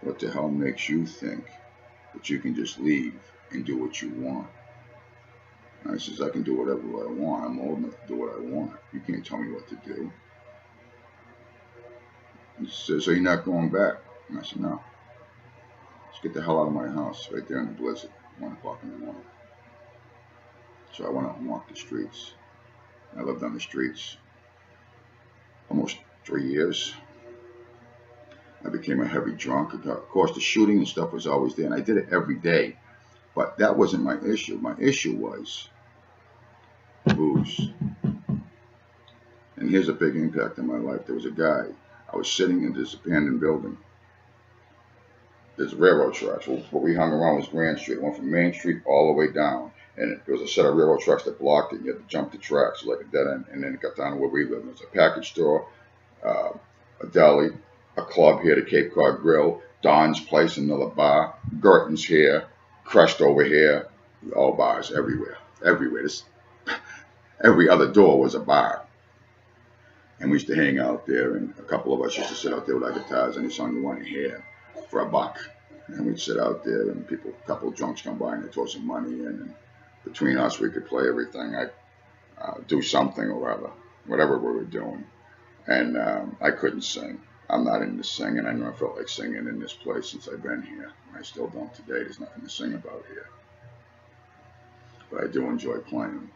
"What the hell makes you think that you can just leave and do what you want?" And I says, "I can do whatever I want. I'm old enough to do what I want. You can't tell me what to do." He says, "So you're not going back?" And I said, "No. Let's get the hell out of my house," right there in the blizzard, 1 o'clock in the morning. So I went out and walked the streets. I lived on the streets almost 3 years. I became a heavy drunk. Of course, the shooting and stuff was always there, and I did it every day. But that wasn't my issue. My issue was booze. And here's a big impact in my life. There was a guy. I was sitting in this abandoned building. There's railroad tracks. What we hung around was Grand Street. It went from Main Street all the way down. And there was a set of railroad tracks that blocked it. You had to jump the tracks like a dead end. And then it got down to where we lived. There was a package store, a deli, a club here, the Cape Cod Grill, Don's Place, another bar, Gerton's here, Crest over here, all bars everywhere. Everywhere. Every other door was a bar. And we used to hang out there, and a couple of us used to sit out there with our guitars, and he sung "You Want to Hear" for $1. And we'd sit out there, and a couple of drunks come by, and they throw some money in, and between us, we could play everything. I'd do something or other, whatever we were doing. And I couldn't sing. I'm not into singing. I never felt like singing in this place since I've been here. I still don't today. There's nothing to sing about here. But I do enjoy playing.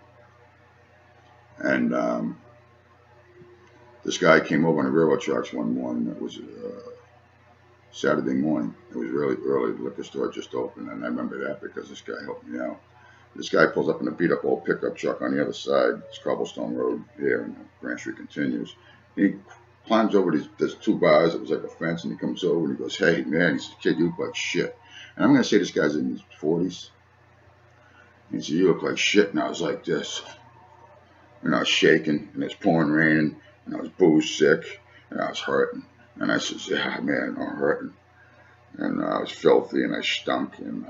And this guy came over on the railroad tracks one morning. It was Saturday morning. It was really early. The liquor store just opened, and I remember that because this guy helped me out. This guy pulls up in a beat-up old pickup truck on the other side. It's Cobblestone Road here, and Grand Street continues. He climbs over there's 2 bars. It was like a fence, and he comes over and he goes, "Hey, man," he says, "Kid, you look like shit." And I'm going to say this guy's in his 40s. And he said, "You look like shit." And I was like this. And I was shaking, and it's pouring rain, and I was booze sick, and I was hurting. And I said, "Yeah, man, I'm hurting." And I was filthy, and I stunk. And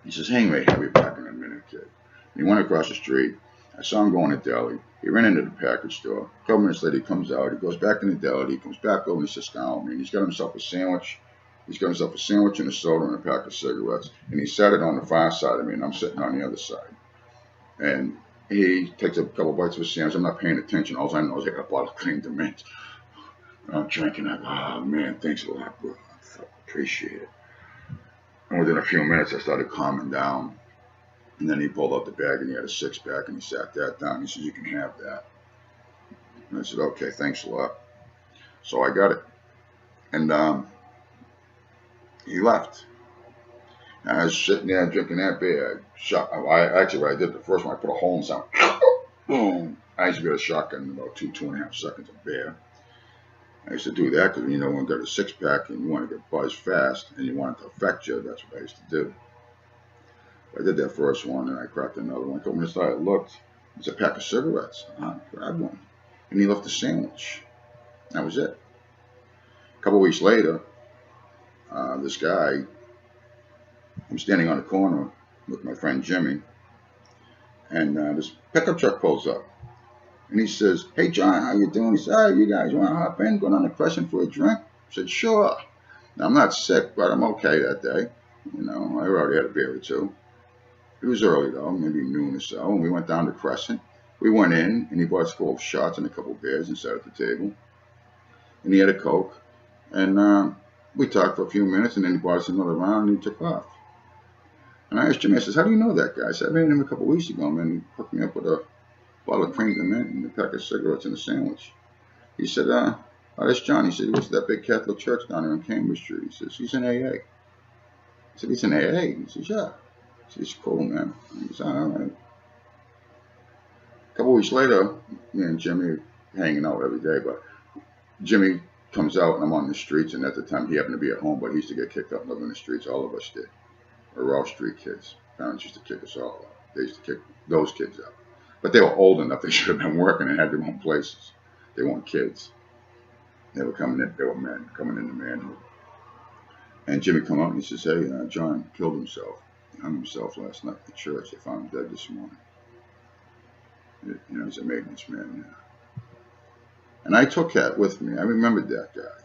he says, "Hang right here, I'll be back in a minute, kid." And he went across the street. I saw him going to deli. He ran into the package store. A couple minutes later, he comes out. He goes back in the deli. He comes back over and he sits down with me. And he's got himself a sandwich. He's got himself a sandwich and a soda and a pack of cigarettes. And he sat it on the far side of me, and I'm sitting on the other side. And he takes a couple bites of a sandwich. I'm not paying attention. All I know is I got a bottle of Clean to Mint. And I'm drinking. I go, "Oh, man, thanks a lot, bro. I appreciate it." And within a few minutes, I started calming down. And then he pulled out the bag, and he had a 6-pack, and he sat that down. He said, "You can have that." And I said, "Okay, thanks a lot." So I got it. And he left. And I was sitting there drinking that beer. Actually, what I did the first one, I put a hole in something. Boom. I used to get a shotgun in about 2.5 seconds of beer. I used to do that because, when you got a 6-pack and you want to get buzzed fast and you want it to affect you, that's what I used to do. I did that first one, and I cracked another one. A couple minutes later, I looked. There's a pack of cigarettes. I grabbed one. And he left a sandwich. That was it. A couple weeks later, this guy, I'm standing on the corner with my friend Jimmy, and this pickup truck pulls up. And he says, "Hey, John, how you doing?" He said, "Oh, you guys want to hop in, go down to Crescent for a drink?" I said, "Sure." Now, I'm not sick, but I'm okay that day. I already had a beer or two. It was early, though, maybe noon or so, and we went down to Crescent. We went in, and he bought us 12 shots and a couple of beers and sat at the table. And he had a Coke, and we talked for a few minutes, and then he bought us another round, and he took off. And I asked Jimmy, I says, "How do you know that guy?" I said, "I met him a couple of weeks ago, man. He hooked me up with a bottle of Cream to Mint and a pack of cigarettes and a sandwich." He said, "Oh, that's John." He said, "He was at that big Catholic church down there on Cambridge Street." He says, "He's in AA." I said, "He's in AA?" He says, "Yeah." I said, "He's cool, man." He said, "All right." A couple of weeks later, me and Jimmy are hanging out every day, but Jimmy comes out and I'm on the streets, and at the time he happened to be at home, but he used to get kicked out and live in the streets. All of us did. We were all street kids. Parents used to kick us all out. They used to kick those kids out. But they were old enough. They should have been working and had their own places. They weren't kids. They were coming in. They were men coming into manhood. And Jimmy come out and he says, "Hey, John killed himself. He hung himself last night at the church. They found him dead this morning." He's a maintenance man. Yeah. And I took that with me. I remembered that guy.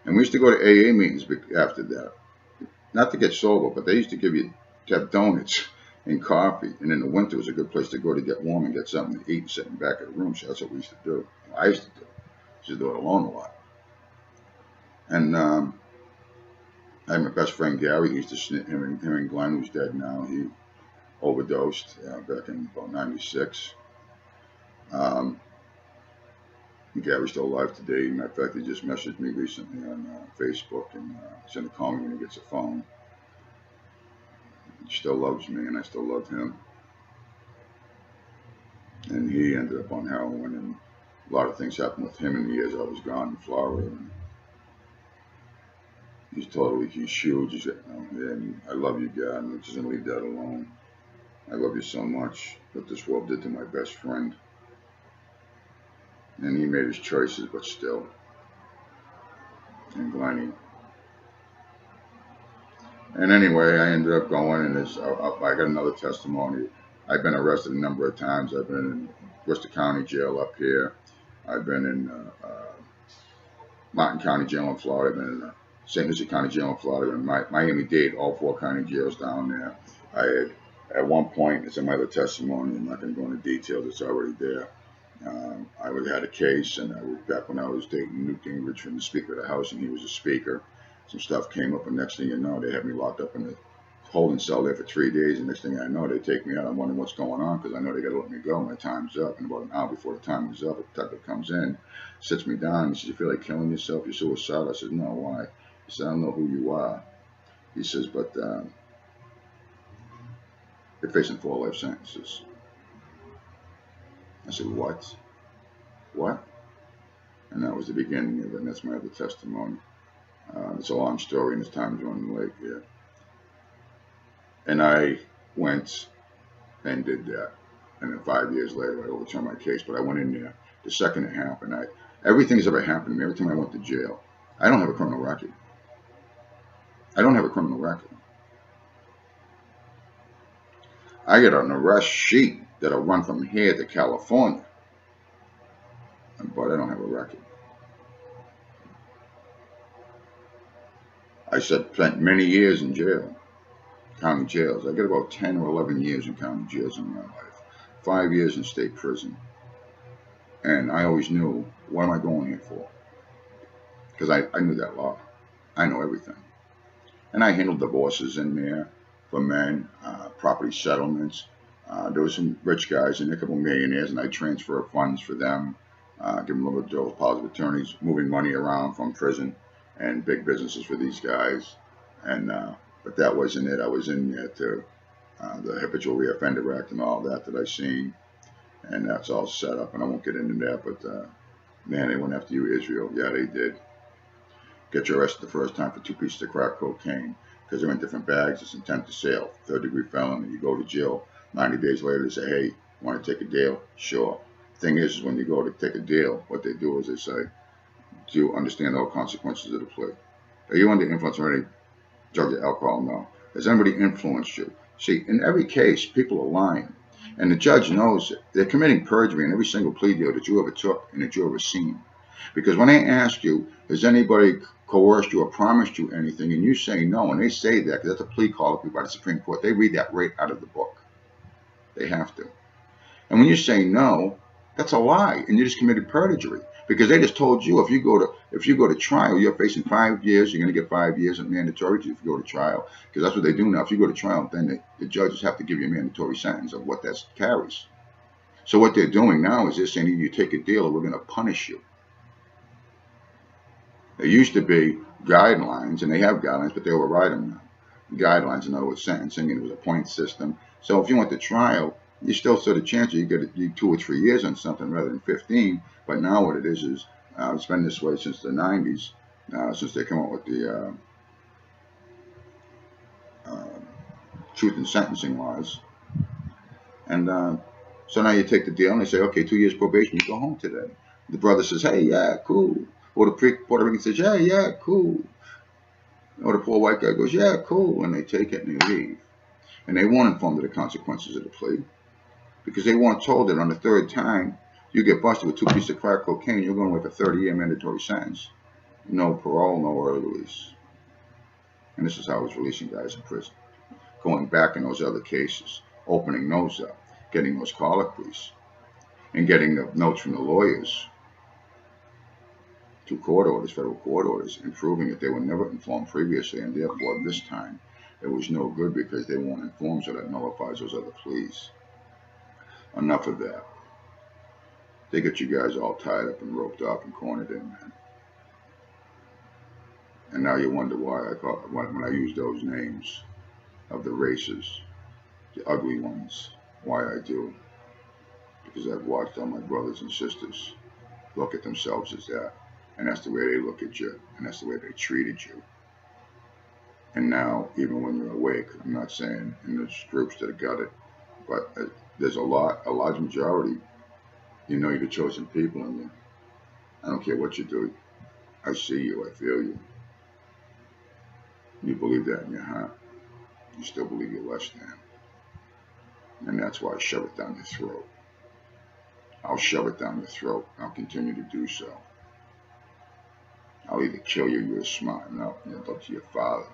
And we used to go to AA meetings after that. Not to get sober, but they used to to have donuts and coffee. And in the winter, it was a good place to go to get warm and get something to eat and sit in the back of the room. So that's what we used to do. I used to do. I used to do it alone a lot. And I had my best friend Gary. He used to snip him and Glenn, who's dead now. He overdosed back in about '96. Gary's still alive today. Matter of fact, he just messaged me recently on Facebook and he's going to call me when he gets a phone. He still loves me, and I still love him. And he ended up on heroin, and a lot of things happened with him in the years I was gone in Florida. And he's huge. And I love you, God, and I'm just going to leave that alone. I love you so much. What this world did to my best friend. And he made his choices, but still. And Glennie. And anyway, I ended up going, and I got another testimony. I've been arrested a number of times. I've been in Worcester County Jail up here. I've been in Martin County Jail in Florida. I've been in St. Lucie County Jail in Florida, and Miami-Dade, all 4 county jails down there. I had, at one point, it's in my other testimony, I'm not going to go into details, it's already there. I had a case, and back when I was dating Newt Gingrich from the Speaker of the House, and he was a speaker. Some stuff came up, and next thing you know, they had me locked up in a holding cell there for 3 days, and next thing I know, they take me out. I'm wondering what's going on, because I know they got to let me go. My time's up, and about an hour before the time was up, a detective comes in, sits me down, and he says, "You feel like killing yourself? You're suicidal?" I said, "No, why?" He said, "I don't know who you are." He says, "But you're facing 4 life sentences." I said, "What? What?" And that was the beginning of it, and that's my other testimony. It's a long story, and it's time's running late here. And I went and did that. And then 5 years later, I overturned my case. But I went in there the second it happened. Everything that's ever happened to me, every time I went to jail, I don't have a criminal record. I don't have a criminal record. I get an arrest sheet that'll run from here to California. But I don't have a record. I spent many years in jail, county jails. I got about 10 or 11 years in county jails in my life. 5 years in state prison. And I always knew, what am I going here for? Because I knew that law. I know everything. And I handled divorces in there for men, property settlements. There were some rich guys and a couple millionaires, and I transfer funds for them, give them a little bit of positive attorneys, moving money around from prison and big businesses for these guys. And but that wasn't it. I was in there to the Habitual Reoffender Act and all that I seen, and that's all set up. And I won't get into that, but man, they went after you, Israel. Yeah, they did. Get you arrested the first time for 2 pieces of crack cocaine because they're in different bags. It's intent to sale, 3rd-degree felony. You go to jail. 90 days later, they say, "Hey, want to take a deal?" Sure. Thing is when you go to take a deal, what they do is they say, "Do you understand all consequences of the plea? Are you under influence of any drug or alcohol?" No. Has anybody influenced you? See, in every case, people are lying. And the judge knows it. They're committing perjury in every single plea deal that you ever took and that you ever seen. Because when they ask you, has anybody coerced you or promised you anything, and you say no, and they say that, because that's a plea call by the Supreme Court, they read that right out of the book. They have to. And when you say no, that's a lie, and you just committed perjury. Because they just told you if you go to trial, you're facing 5 years, you're going to get 5 years of mandatory if you go to trial. Because that's what they do now. If you go to trial, then the judges have to give you a mandatory sentence of what that carries. So what they're doing now is they're saying you take a deal or we're going to punish you. There used to be guidelines, and they have guidelines, but they override them now. Guidelines, in other words, sentencing, and it was a point system. So if you went to trial, you still stood a chance you get 2 or 3 years on something rather than 15. But now what it is it's been this way since the 90s, since they come up with the truth in sentencing laws. And so now you take the deal, and they say, okay, 2 years probation, you go home today. The brother says, hey, yeah, cool. Or the Puerto Rican says, yeah, cool. Or the poor white guy goes, yeah, cool. And they take it and they leave. And they weren't informed of the consequences of the plea, because they weren't told that on the 3rd time You get busted with 2 pieces of crack cocaine, you're going away for 30-year mandatory sentence. No parole, no early release. And this is how I was releasing guys in prison. Going back in those other cases, opening those up, getting those colloquies, and getting the notes from the lawyers to court orders, federal court orders, and proving that they were never informed previously, and therefore this time it was no good because they weren't informed, so that nullifies those other pleas. Enough of that. They get you guys all tied up and roped up and cornered in, man. And now you wonder why when I use those names of the races, the ugly ones, why I do. Because I've watched all my brothers and sisters look at themselves as that, and that's the way they look at you, and that's the way they treated you. And now, even when you're awake, I'm not saying in those groups that have got it, but there's a large majority, you know you're the chosen people in you. I don't care what you do. I see you, I feel you. You believe that in your heart. You still believe you're less than. And that's why I shove it down your throat. I'll shove it down your throat. I'll continue to do so. I'll either kill you, you're smart enough, and you'll look to your father.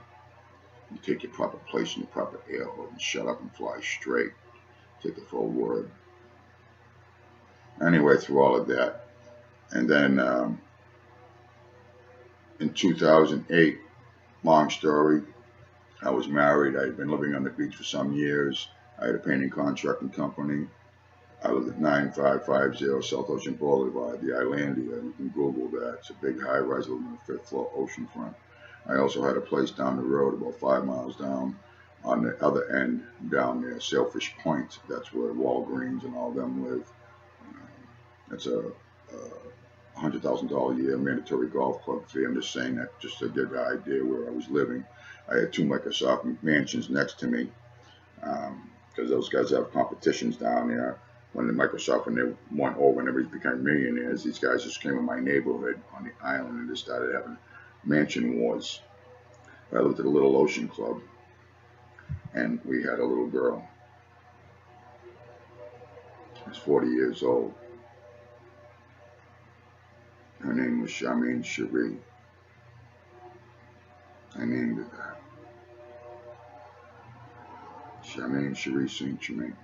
You take your proper place in your proper air hole and shut up and fly straight. Take the full word. Anyway, through all of that. And then in 2008, long story, I was married. I had been living on the beach for some years. I had a painting contracting company. I lived at 9550 South Ocean Boulevard, the Islandia. You can Google that. It's a big high-rise living on the 5th floor oceanfront. I also had a place down the road, about 5 miles down, on the other end, down there, Sailfish Point. That's where Walgreens and all them live. That's a $100,000 a year mandatory golf club fee. I'm just saying that just to get the idea where I was living. I had 2 Microsoft mansions next to me, because those guys have competitions down there. When they went over and everybody became millionaires, these guys just came in my neighborhood on the island and just started having mansion wars. I lived at a little ocean club, and we had a little girl. She was 40 years old. Her name was Germain Cherie. I named her that. Germain Cherie St. Germain.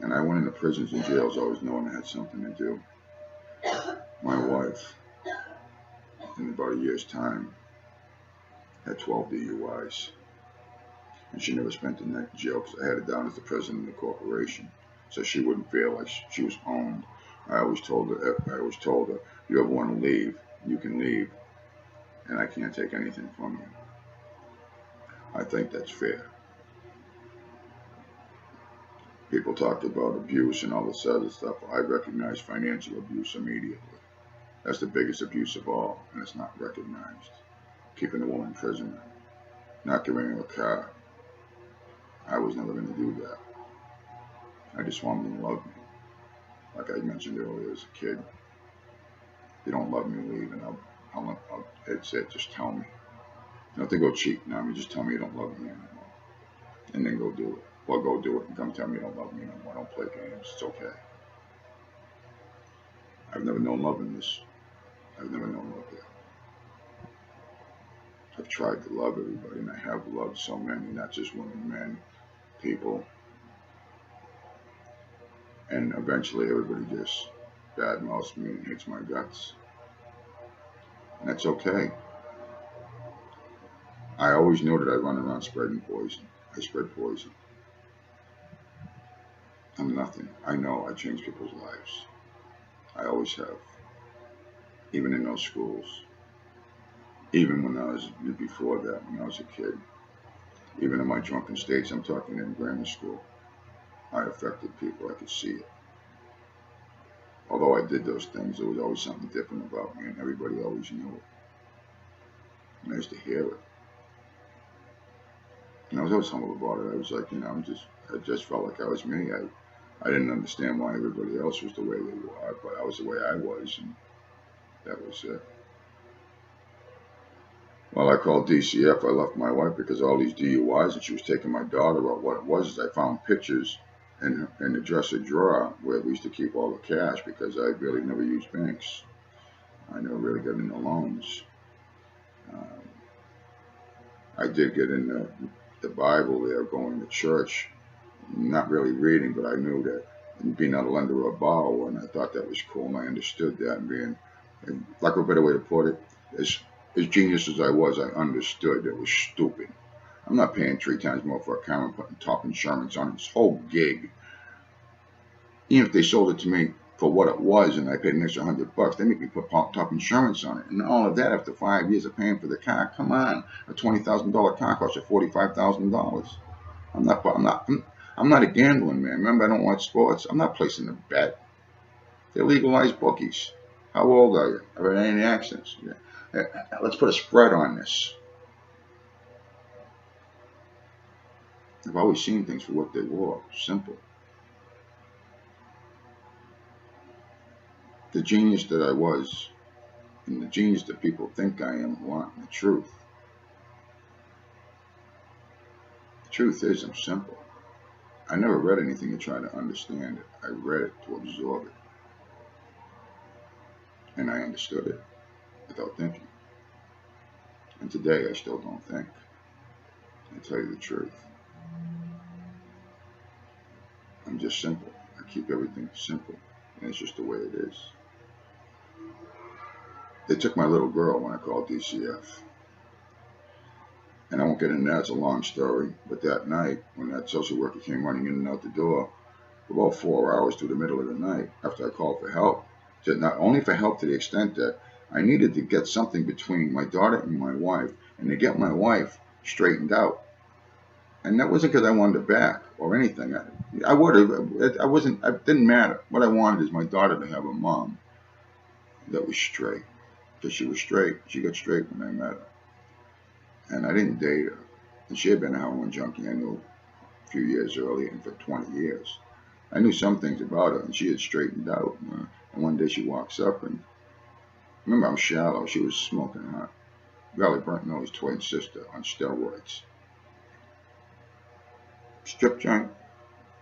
And I went into prisons and jails always knowing I had something to do. My wife, in about a year's time, had 12 DUIs. And she never spent the night in jail because I had her down as the president of the corporation. So she wouldn't feel like she was owned. I always told her, if you ever want to leave, you can leave. And I can't take anything from you. I think that's fair. People talk about abuse and all this other stuff. I recognize financial abuse immediately. That's the biggest abuse of all, and it's not recognized. Keeping a woman prisoner, not giving her a car. I was never going to do that. I just want them to love me. Like I mentioned earlier, as a kid, if you don't love me, leave, and it's it. Just tell me. You don't have to go cheating on me. Just tell me you don't love me anymore, and then go do it. Well, go do it and come tell me you don't love me anymore. Don't play games. It's okay. I've never known love in this. I've never known love there. I've tried to love everybody, and I have loved so many, not just women, men, people. And eventually everybody just badmouths me and hates my guts. And that's okay. I always knew that I run around spreading poison. I spread poison. I'm nothing. I know I change people's lives. I always have. Even in those schools. Even when I was, before that, when I was a kid. Even in my drunken states, I'm talking in grammar school. I affected people. I could see it. Although I did those things, there was always something different about me, and everybody always knew it. And I used to hear it. And I was always humble about it. I was like, I just felt like I was me. I didn't understand why everybody else was the way they were, but I was the way I was, and that was it. Well, I called DCF. I left my wife because all these DUIs, and she was taking my daughter out. What it was is I found pictures in the dresser drawer where we used to keep all the cash because I really never used banks. I never really got into loans. Um, I did get in the Bible there, going to church, not really reading, but I knew that and being not a lender or a borrower, and I thought that was cool, and I understood that. And like a better way to put it, as genius as I was, I understood it was stupid. I'm not paying 3 times more for a car and putting top insurance on this whole gig. Even if they sold it to me for what it was and I paid an extra $100, they make me put top insurance on it. And all of that after 5 years of paying for the car. Come on, a $20,000 car costs you $45,000. I'm not a gambling man. Remember, I don't watch sports. I'm not placing a bet. They're legalized bookies. How old are you? Have you had any accidents? Yeah. Let's put a spread on this. I've always seen things for what they were. Simple. The genius that I was, and the genius that people think I am, want the truth. The truth is, I'm simple. I never read anything to try to understand it. I read it to absorb it. And I understood it without thinking. And today I still don't think. I tell you the truth. I'm just simple. I keep everything simple. And it's just the way it is. They took my little girl when I called DCF. And I won't get into that, it's a long story. But that night, when that social worker came running in and out the door, for about 4 hours through the middle of the night, after I called for help, not only for help to the extent that I needed to get something between my daughter and my wife, and to get my wife straightened out. And that wasn't because I wanted her back or anything. I would have. It didn't matter. What I wanted is my daughter to have a mom that was straight. Because she was straight. She got straight when I met her. And I didn't date her. And she had been a heroin junkie I knew a few years earlier, and for 20 years. I knew some things about her, and she had straightened out. And one day she walks up, and remember, I'm shallow. She was smoking hot. Valley Burnt Nose twin sister on steroids. Strip joint,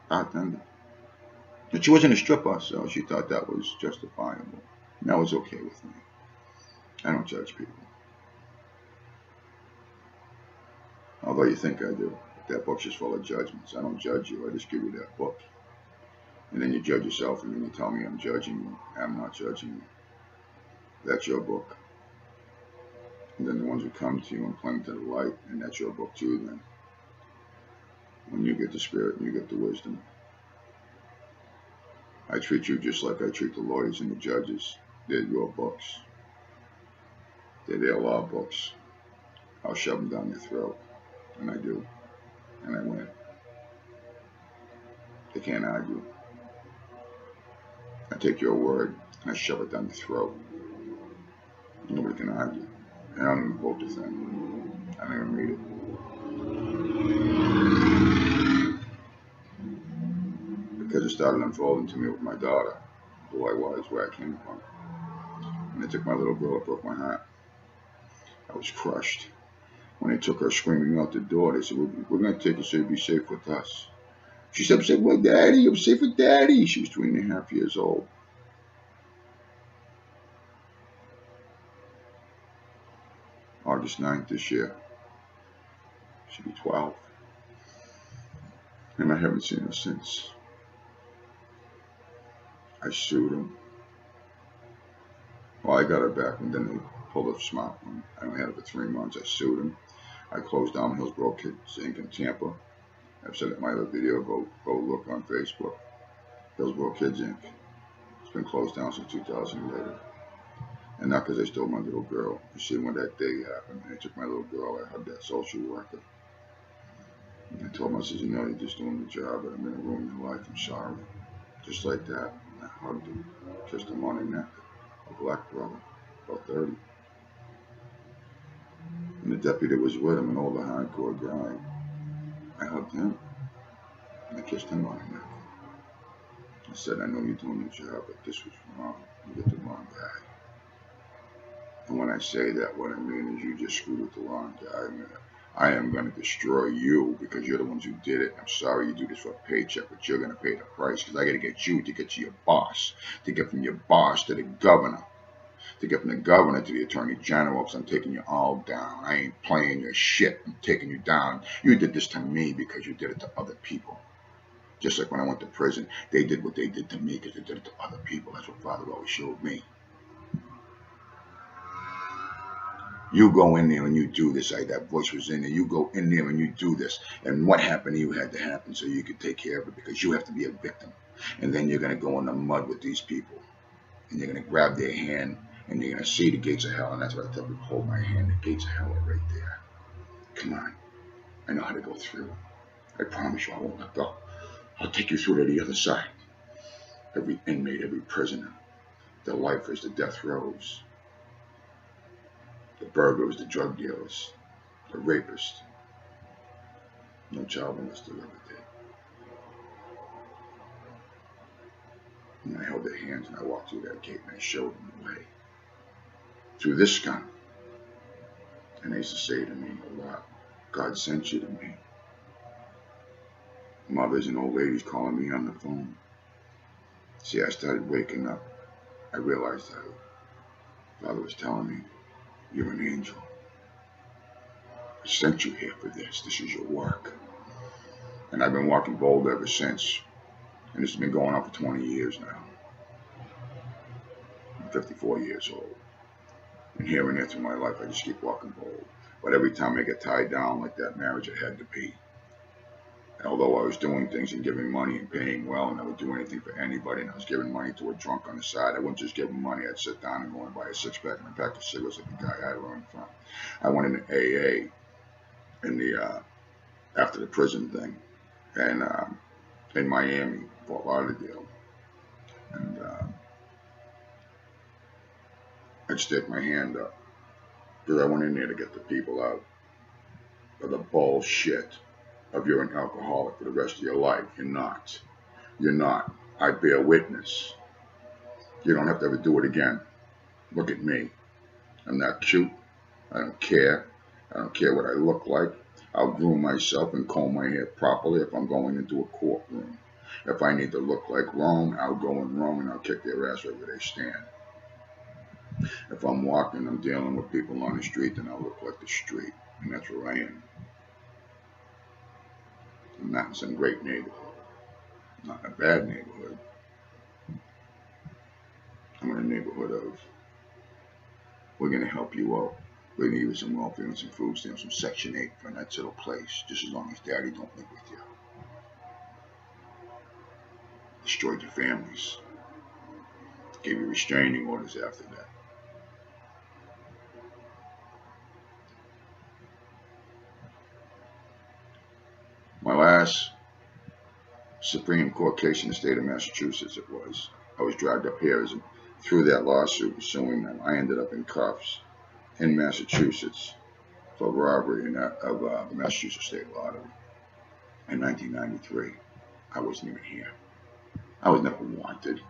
bartender. And she wasn't a stripper, so she thought that was justifiable. And that was okay with me. I don't judge people. Although you think I do. That book's just full of judgments. I don't judge you. I just give you that book. And then you judge yourself, and then you tell me I'm judging you. I'm not judging you. That's your book. And then the ones who come to you and cling to the light, and that's your book too then. When you get the spirit and you get the wisdom. I treat you just like I treat the lawyers and the judges. They're your books. They're their law books. I'll shove them down your throat. And I do. And I win. They can't argue. I take your word and I shove it down your throat. Nobody can argue. And I don't even quote the thing. I don't even read it. Because it started unfolding to me with my daughter, who I was, where I came from. When they took my little girl, it broke my heart. I was crushed. When they took her screaming out the door, they said, we're going to take you so you'll be safe with us. She said, well, Daddy, I'm safe with Daddy. She was 3.5 years old. August 9th this year. She'll be 12. And I haven't seen her since. I sued him. Well, I got her back, and then they pulled a smart one. I only had her for 3 months. I sued him. I closed down Hillsborough Kids Inc. in Tampa. I've said it in my other video. Go look on Facebook. Hillsborough Kids Inc. It's been closed down since 2011. And not because I stole my little girl. You see, when that day happened, they took my little girl. I hugged that social worker. And I told him, I said, you're just doing the job, but I'm going to ruin your life. I'm sorry. Just like that. And I hugged him, kissed him on the neck. A black brother, about 30. And the deputy was with him, an older hardcore guy. I hugged him, and I kissed him on the neck. I said, I know you're doing your job, but this was wrong. You got the wrong guy. And when I say that, what I mean is you just screwed with the wrong guy. I am going to destroy you because you're the ones who did it. I'm sorry you do this for a paycheck, but you're going to pay the price because I got to get you to get to your boss, to get from your boss to the governor, to get from the governor to the attorney general, because I'm taking you all down. I ain't playing your shit. I'm taking you down. You did this to me because you did it to other people. Just like when I went to prison, they did what they did to me because they did it to other people. That's what Father always showed me. You go in there and you do this. Like that voice was in there. You go in there and you do this. And what happened to you had to happen so you could take care of it because you have to be a victim. And then you're going to go in the mud with these people. And you're going to grab their hand and you're going to see the gates of hell. And that's what I tell people, hold my hand. The gates of hell are right there. Come on. I know how to go through. I promise you I won't let go. I'll take you through to the other side. Every inmate, every prisoner, the lifers, the death rows, the burglars, the drug dealers, the rapists. No child molester ever did. And I held their hands and I walked through that gate and I showed them the way. Through this scum. And they used to say to me a lot, God sent you to me. Mothers and old ladies calling me on the phone. See, I started waking up. I realized that Father was telling me, you're an angel. I sent you here for this. This is your work. And I've been walking bold ever since. And this has been going on for 20 years now. I'm 54 years old. And here and there through my life, I just keep walking bold. But every time I get tied down like that marriage, it had to be. And although I was doing things and giving money and paying well, and I would do anything for anybody, and I was giving money to a drunk on the side, I wouldn't just give him money. I'd sit down and go and buy a six-pack and a pack of cigarettes like the guy I learned from. I went into AA in the after the prison thing, and in Miami, Fort Lauderdale, and I'd stick my hand up because I went in there to get the people out of the bullshit of you're an alcoholic for the rest of your life. You're not. You're not. I bear witness. You don't have to ever do it again. Look at me. I'm not cute. I don't care. I don't care what I look like. I'll groom myself and comb my hair properly if I'm going into a courtroom. If I need to look like Rome, I'll go in Rome and I'll kick their ass right where they stand. If I'm walking, I'm dealing with people on the street, then I'll look like the street. And that's where I am. I'm not in some great neighborhood. I'm not in a bad neighborhood. I'm in a neighborhood of, we're going to help you out. We're going to give you some welfare and some food stamps, some Section 8 for a nice little place, just as long as Daddy don't live with you. Destroyed your families. Gave you restraining orders after that. My last Supreme Court case in the state of Massachusetts, I was dragged up here through that lawsuit suing them. I ended up in cuffs in Massachusetts for robbery of the Massachusetts State Lottery in 1993. I wasn't even here. I was never wanted.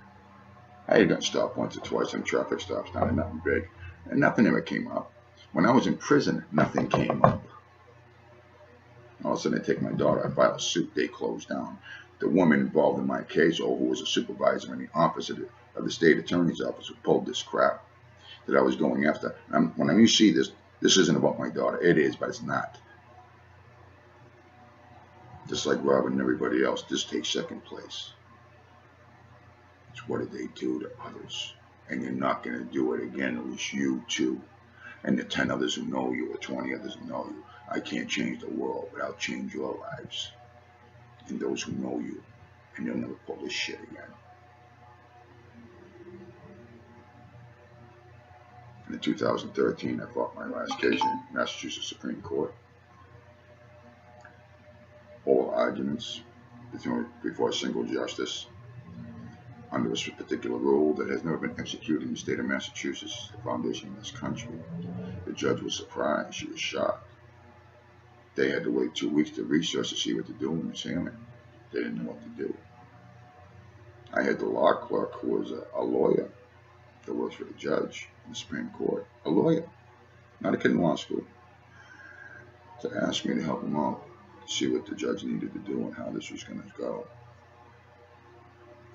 I had gotten stopped once or twice on traffic stops, not nothing big, and nothing ever came up. When I was in prison, nothing came up. All of a sudden, they take my daughter. I file a suit. They close down. The woman involved in my case, or who was a supervisor in the office of the state attorney's office, who pulled this crap that I was going after. When you see this, this isn't about my daughter. It is, but it's not. Just like Robin and everybody else, this takes second place. It's what did they do to others? And you're not going to do it again. It was you too. And the 10 others who know you, or 20 others who know you. I can't change the world, but I'll change your lives. And those who know you. And you'll never pull this shit again. In 2013, I fought my last case in Massachusetts Supreme Court. Oral arguments before a single justice under this particular rule that has never been executed in the state of Massachusetts, the foundation of this country. The judge was surprised. She was shocked. They had to wait 2 weeks to research to see what to do and examine it. They didn't know what to do. I had the law clerk who was a lawyer that works for the judge in the Supreme Court. A lawyer, not a kid in law school. to ask me to help him out, to see what the judge needed to do and how this was going to go.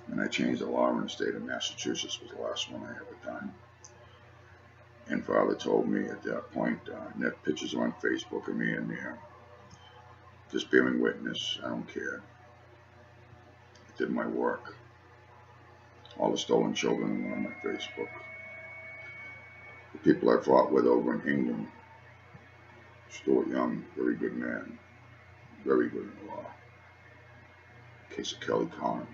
And I changed the law in the state of Massachusetts, was the last one I ever done. And Father told me at that point, net pictures are on Facebook of me in there, just bearing witness. I don't care. I did my work. All the stolen children were on my Facebook. The people I fought with over in England, Stuart Young, very good man, very good in the law. Case of Kelly Conner.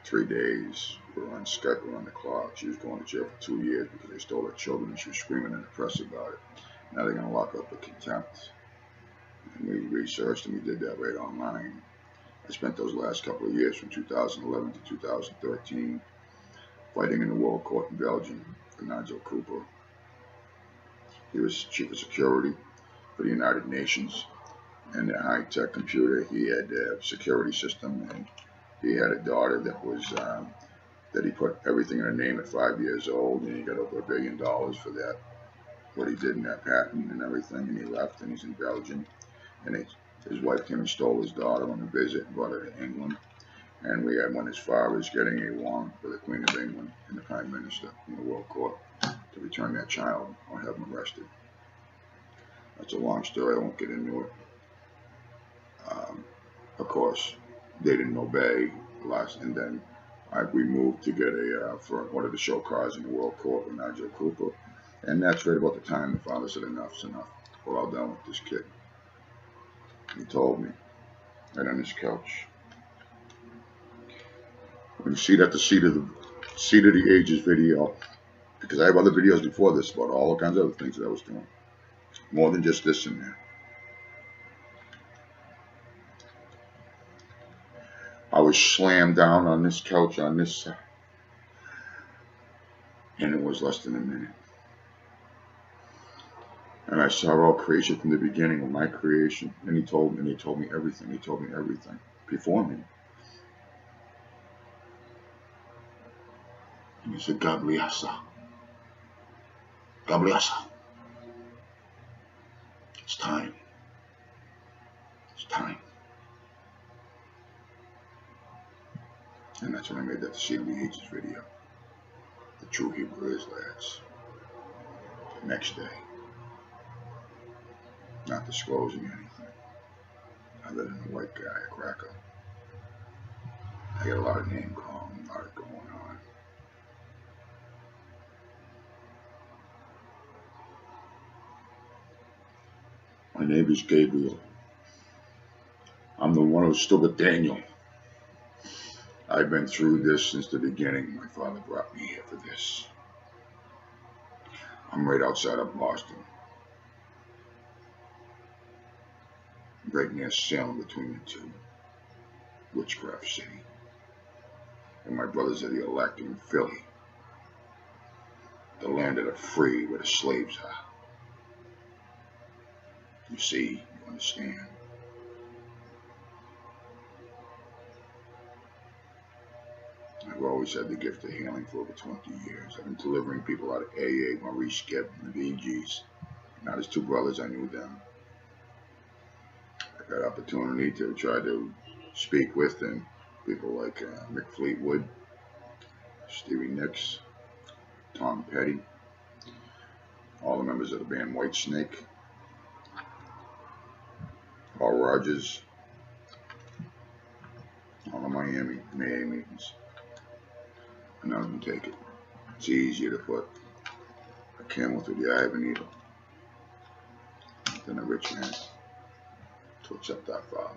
3 days, we were on Skype, we were on the clock. She was going to jail for 2 years because they stole her children and she was screaming in the press about it. Now they're going to lock her up for contempt. And we researched and we did that right online. I spent those last couple of years from 2011 to 2013 fighting in the World Court in Belgium for Nigel Cooper. He was chief of security for the United Nations, and the high-tech computer, he had a security system, and he had a daughter that was that he put everything in her name at 5 years old, and he got over $1 billion for that, what he did in that patent and everything, and he left, and he's in Belgium, and his wife came and stole his daughter on a visit and brought her to England, and we had one as far as getting a warrant for the Queen of England and the Prime Minister in the World Court to return that child or have him arrested. That's a long story, I won't get into it. Of course, they didn't obey and then we moved to get for one of the show cars in the World Court with Nigel Cooper, and that's right about the time the father said enough's enough. We're all done with this kid. He told me, right on his couch. When you see that, the Seat of the Ages video, because I have other videos before this about all kinds of other things that I was doing, more than just this in there. I was slammed down on this couch on this side, and it was less than a minute. And I saw all creation from the beginning of my creation, and he told me everything. He told me everything before me. And he said, God bless you. God bless you. It's time. It's time. And that's when I made that Seat of the Ages video. The true Hebrew Israelites. The next day. Not disclosing anything. Other than a white guy, a cracker. I got a lot of name calling, a lot going on. My name is Gabriel. I'm the one who stood with Daniel. I've been through this since the beginning. My father brought me here for this. I'm right outside of Boston. Right near Salem, between the two. Witchcraft City. And my brothers are the elect in Philly. The land of the free, where the slaves are. You see, you understand. I've always had the gift of healing for over 20 years. I've been delivering people out of AA, Maurice Gibb, and the VGs. Not his two brothers, I knew them. I got opportunity to try to speak with them. People like Mick Fleetwood, Stevie Nicks, Tom Petty, all the members of the band White Snake, Paul Rogers, all the Miami meetings. And none of them take it. It's easier to put a camel through the eye of a needle than a rich man to accept our Father,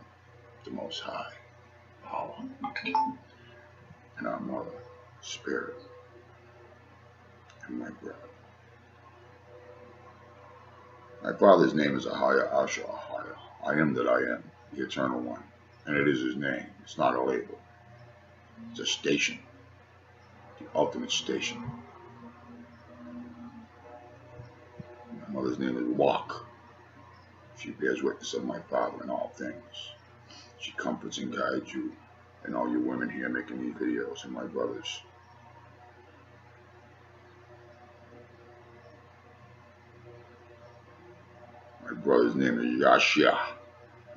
the Most High, power, and our Mother, Spirit, and my brother. My Father's name is Ahayah, Ahayah. I am that I am, the Eternal One, and it is His name. It's not a label. It's a station, the ultimate station. My mother's name is Walk. She bears witness of my Father in all things. She comforts and guides you, and all you women here making these videos, and my brothers. My brother's name is Yasha.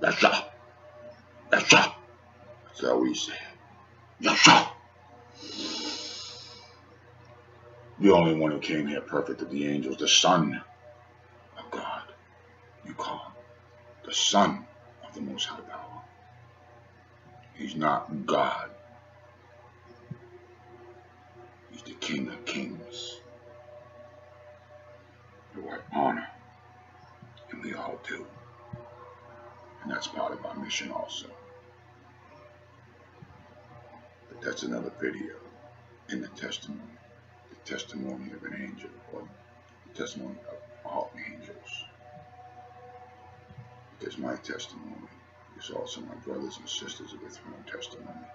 Yasha. Yasha. That's how we say it. Yasha. The only one who came here perfect of the angels, the Son of God. You call him the Son of the Most High Power. He's not God. He's the King of Kings. Who I honor, and we all do. And that's part of our mission also. But that's another video in the testimony. The testimony of an angel, or the testimony of all angels. Because my testimony is also my brothers and sisters of the throne testimony.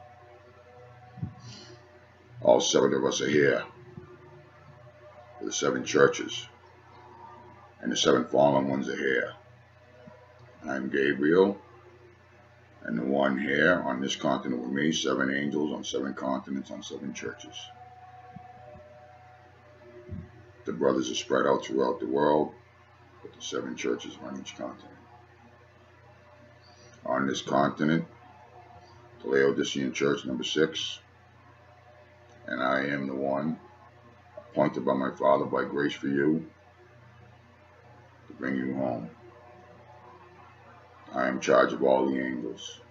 All 7 of us are here for the 7 churches, and the 7 fallen ones are here. I'm Gabriel, and the one here on this continent with me, 7 angels on 7 continents on 7 churches. The brothers are spread out throughout the world, but the 7 churches on each continent. On this continent, the Laodicean Church, number 6, and I am the one appointed by my Father by grace for you to bring you home. I am in charge of all the angels,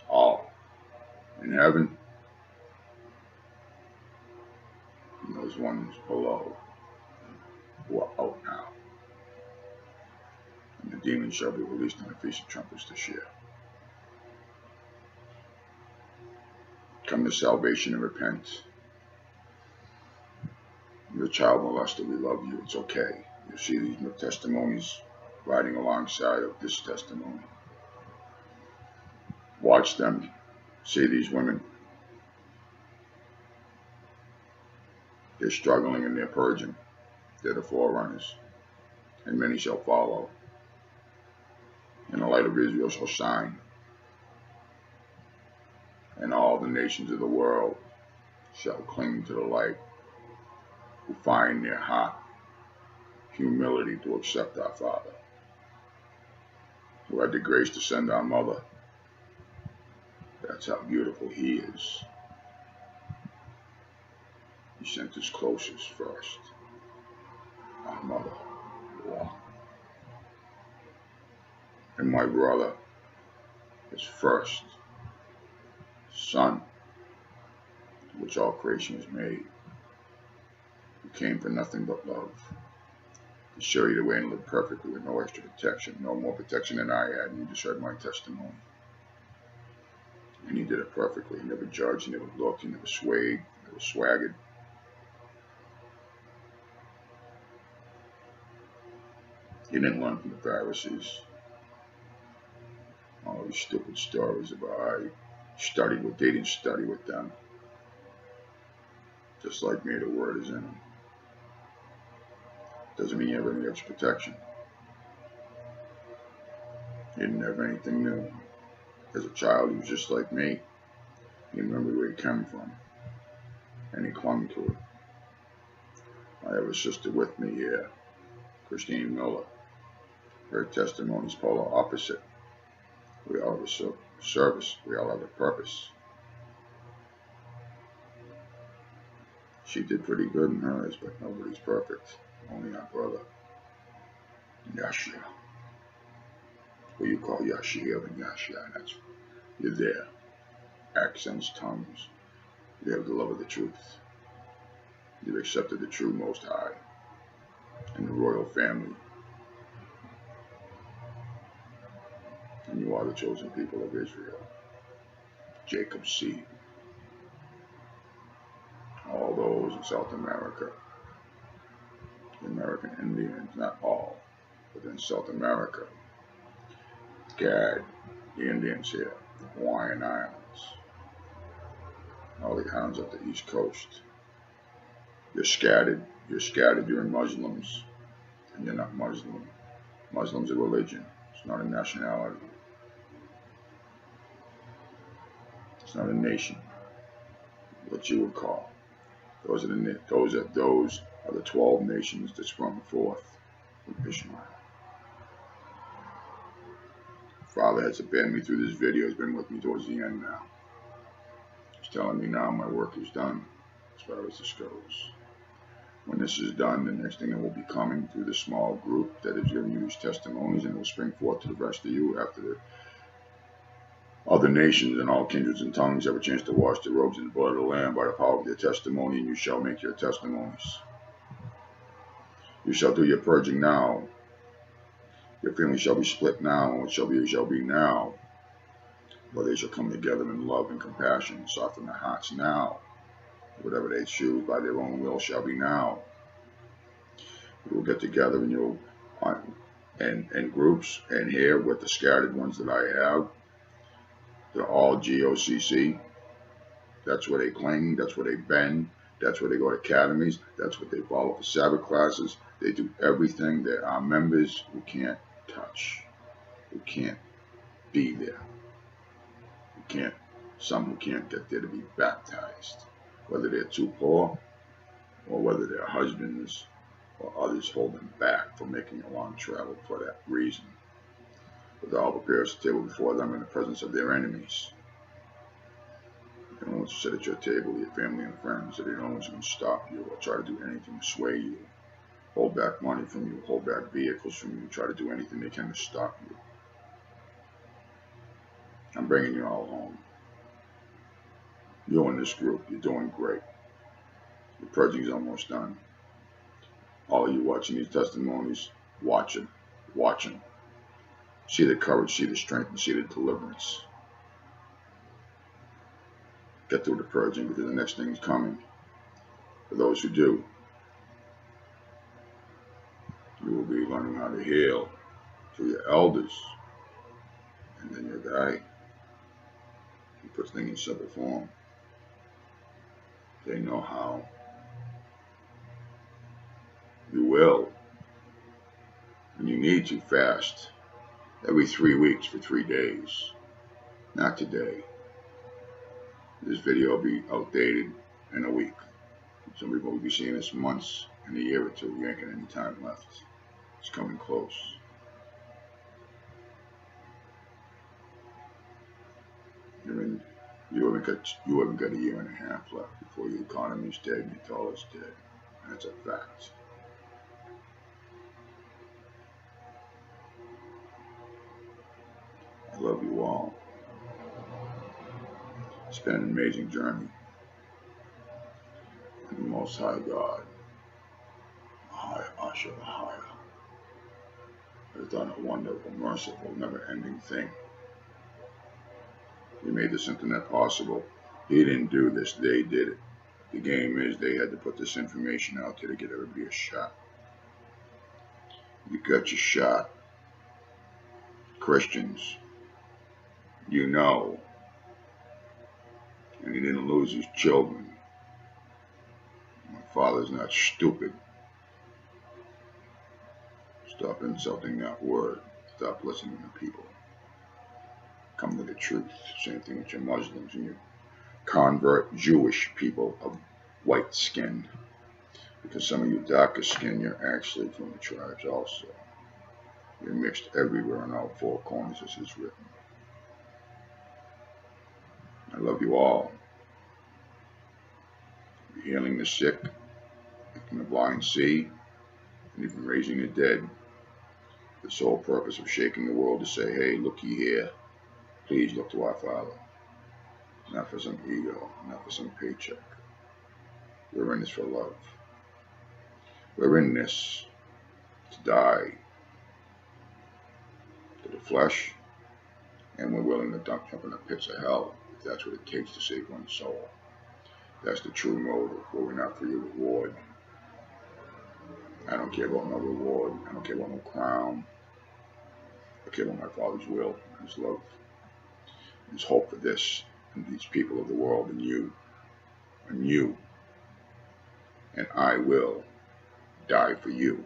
all in heaven, and those ones below who are out now. And the demons shall be released on the Feast of Trumpets this year. Come to salvation and repent. You're a child molester, we love you, it's okay. You see these testimonies riding alongside of this testimony. Watch them, see these women. They're struggling and they're purging. They're the forerunners, and many shall follow. And the light of Israel shall shine, and all the nations of the world shall cling to the light, who find their heart humility to accept our Father, who had the grace to send our mother. That's how beautiful he is. He sent his closest first, our mother. Wow. And my brother, his first son, which all creation was made, who came for nothing but love, to show you the way and live perfectly with no extra protection, no more protection than I had, and you just heard my testimony. And he did it perfectly. He never judged, he never looked, he never swayed, he never swaggered. He didn't learn from the Pharisees. All these stupid stories about how he studied what they didn't study with them. Just like me, the word is in him. Doesn't mean you have any extra protection. He didn't have anything new. As a child, he was just like me. He remembered where he came from, and he clung to it. I have a sister with me here, Christine Miller. Her testimony is polar opposite. We all have a service. We all have a purpose. She did pretty good in hers, but nobody's perfect. Only our brother, Yasha. Who you call Yashiel and Yasha. That's, you're there. Accents, tongues. You have the love of the truth. You've accepted the true Most High and the royal family. And you are the chosen people of Israel, Jacob's seed. All those in South America, the American Indians, not all, but in South America, Gad, the Indians here, the Hawaiian Islands, all the islands up the East Coast. You're scattered, you're Muslims, and you're not Muslim. Muslim's a religion, it's not a nationality. It's not a nation, what you would call. Those are the 12 nations that sprung forth from Ishmael. Father has abandoned me through this video. He's been with me towards the end now. He's telling me now my work is done as far as this goes. When this is done, the next thing that will be coming through the small group that is giving you these testimonies, and it will spring forth to the rest of you after the other nations and all kindreds and tongues have a chance to wash their robes in the blood of the Lamb by the power of their testimony, and you shall make your testimonies. You shall do your purging now. Your family shall be split now, and what shall be now. But they shall come together in love and compassion, soften their hearts now. Whatever they choose by their own will shall be now. You will get together and you'll in groups, and here with the scattered ones that I have, they're all GOCC. That's where they cling, that's where they bend, that's where they go to academies, that's what they follow for Sabbath classes. They do everything that our members who can't touch, who can't be there, some who can't get there to be baptized, whether they're too poor or whether their husbands or others hold them back from making a long travel for that reason. But thou preparest a table before them in the presence of their enemies. You don't want to sit at your table with your family and friends, that they don't want to stop you or try to do anything to sway you, hold back money from you, hold back vehicles from you, try to do anything they can to stop you. I'm bringing you all home. You're in this group. You're doing great. The purging is almost done. All of you watching these testimonies, watch them. Watch them. See the courage, see the strength, and see the deliverance. Get through the purging, because the next thing is coming. For those who do, you will be learning how to heal through your elders. And then your guy, he puts things in simple form. They know how. You will, and you need to fast every 3 weeks for 3 days. Not today. This video will be outdated in a week. Some people will be seeing this months in a year or two. You ain't got any time left. It's coming close. You haven't got a year and a half left before your economy's dead and your dollar's dead. That's a fact. I love you all. It's been an amazing journey. And the Most High God, Ahayah, has done a wonderful, merciful, never-ending thing. He made this internet possible. He didn't do this, they did it. The game is they had to put this information out there to get everybody a shot. You got your shot. Christians, you know. And he didn't lose his children. My father's not stupid. Stop insulting that word. Stop listening to people. Come to the truth. Same thing with your Muslims and your convert Jewish people of white skin. Because some of you darker skin, you're actually from the tribes also. You're mixed everywhere in all four corners, as is written. I love you all. You're healing the sick, making the blind see, and even raising the dead. The sole purpose of shaking the world to say, hey, look ye here. Please look to our Father. Not for some ego, not for some paycheck. We're in this for love. We're in this to die to the flesh, and we're willing to jump in the pits of hell if that's what it takes to save one's soul. That's the true motive, but we're not for your reward. I don't care about no reward. I don't care about no crown. I care about my Father's will, His love, His hope for this, and these people of the world, and you. And I will die for you.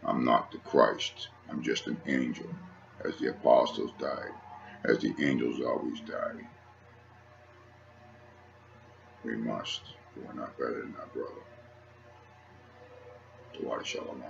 I'm not the Christ. I'm just an angel, as the apostles died, as the angels always die. We must, for we're not better than our brother. Shalom.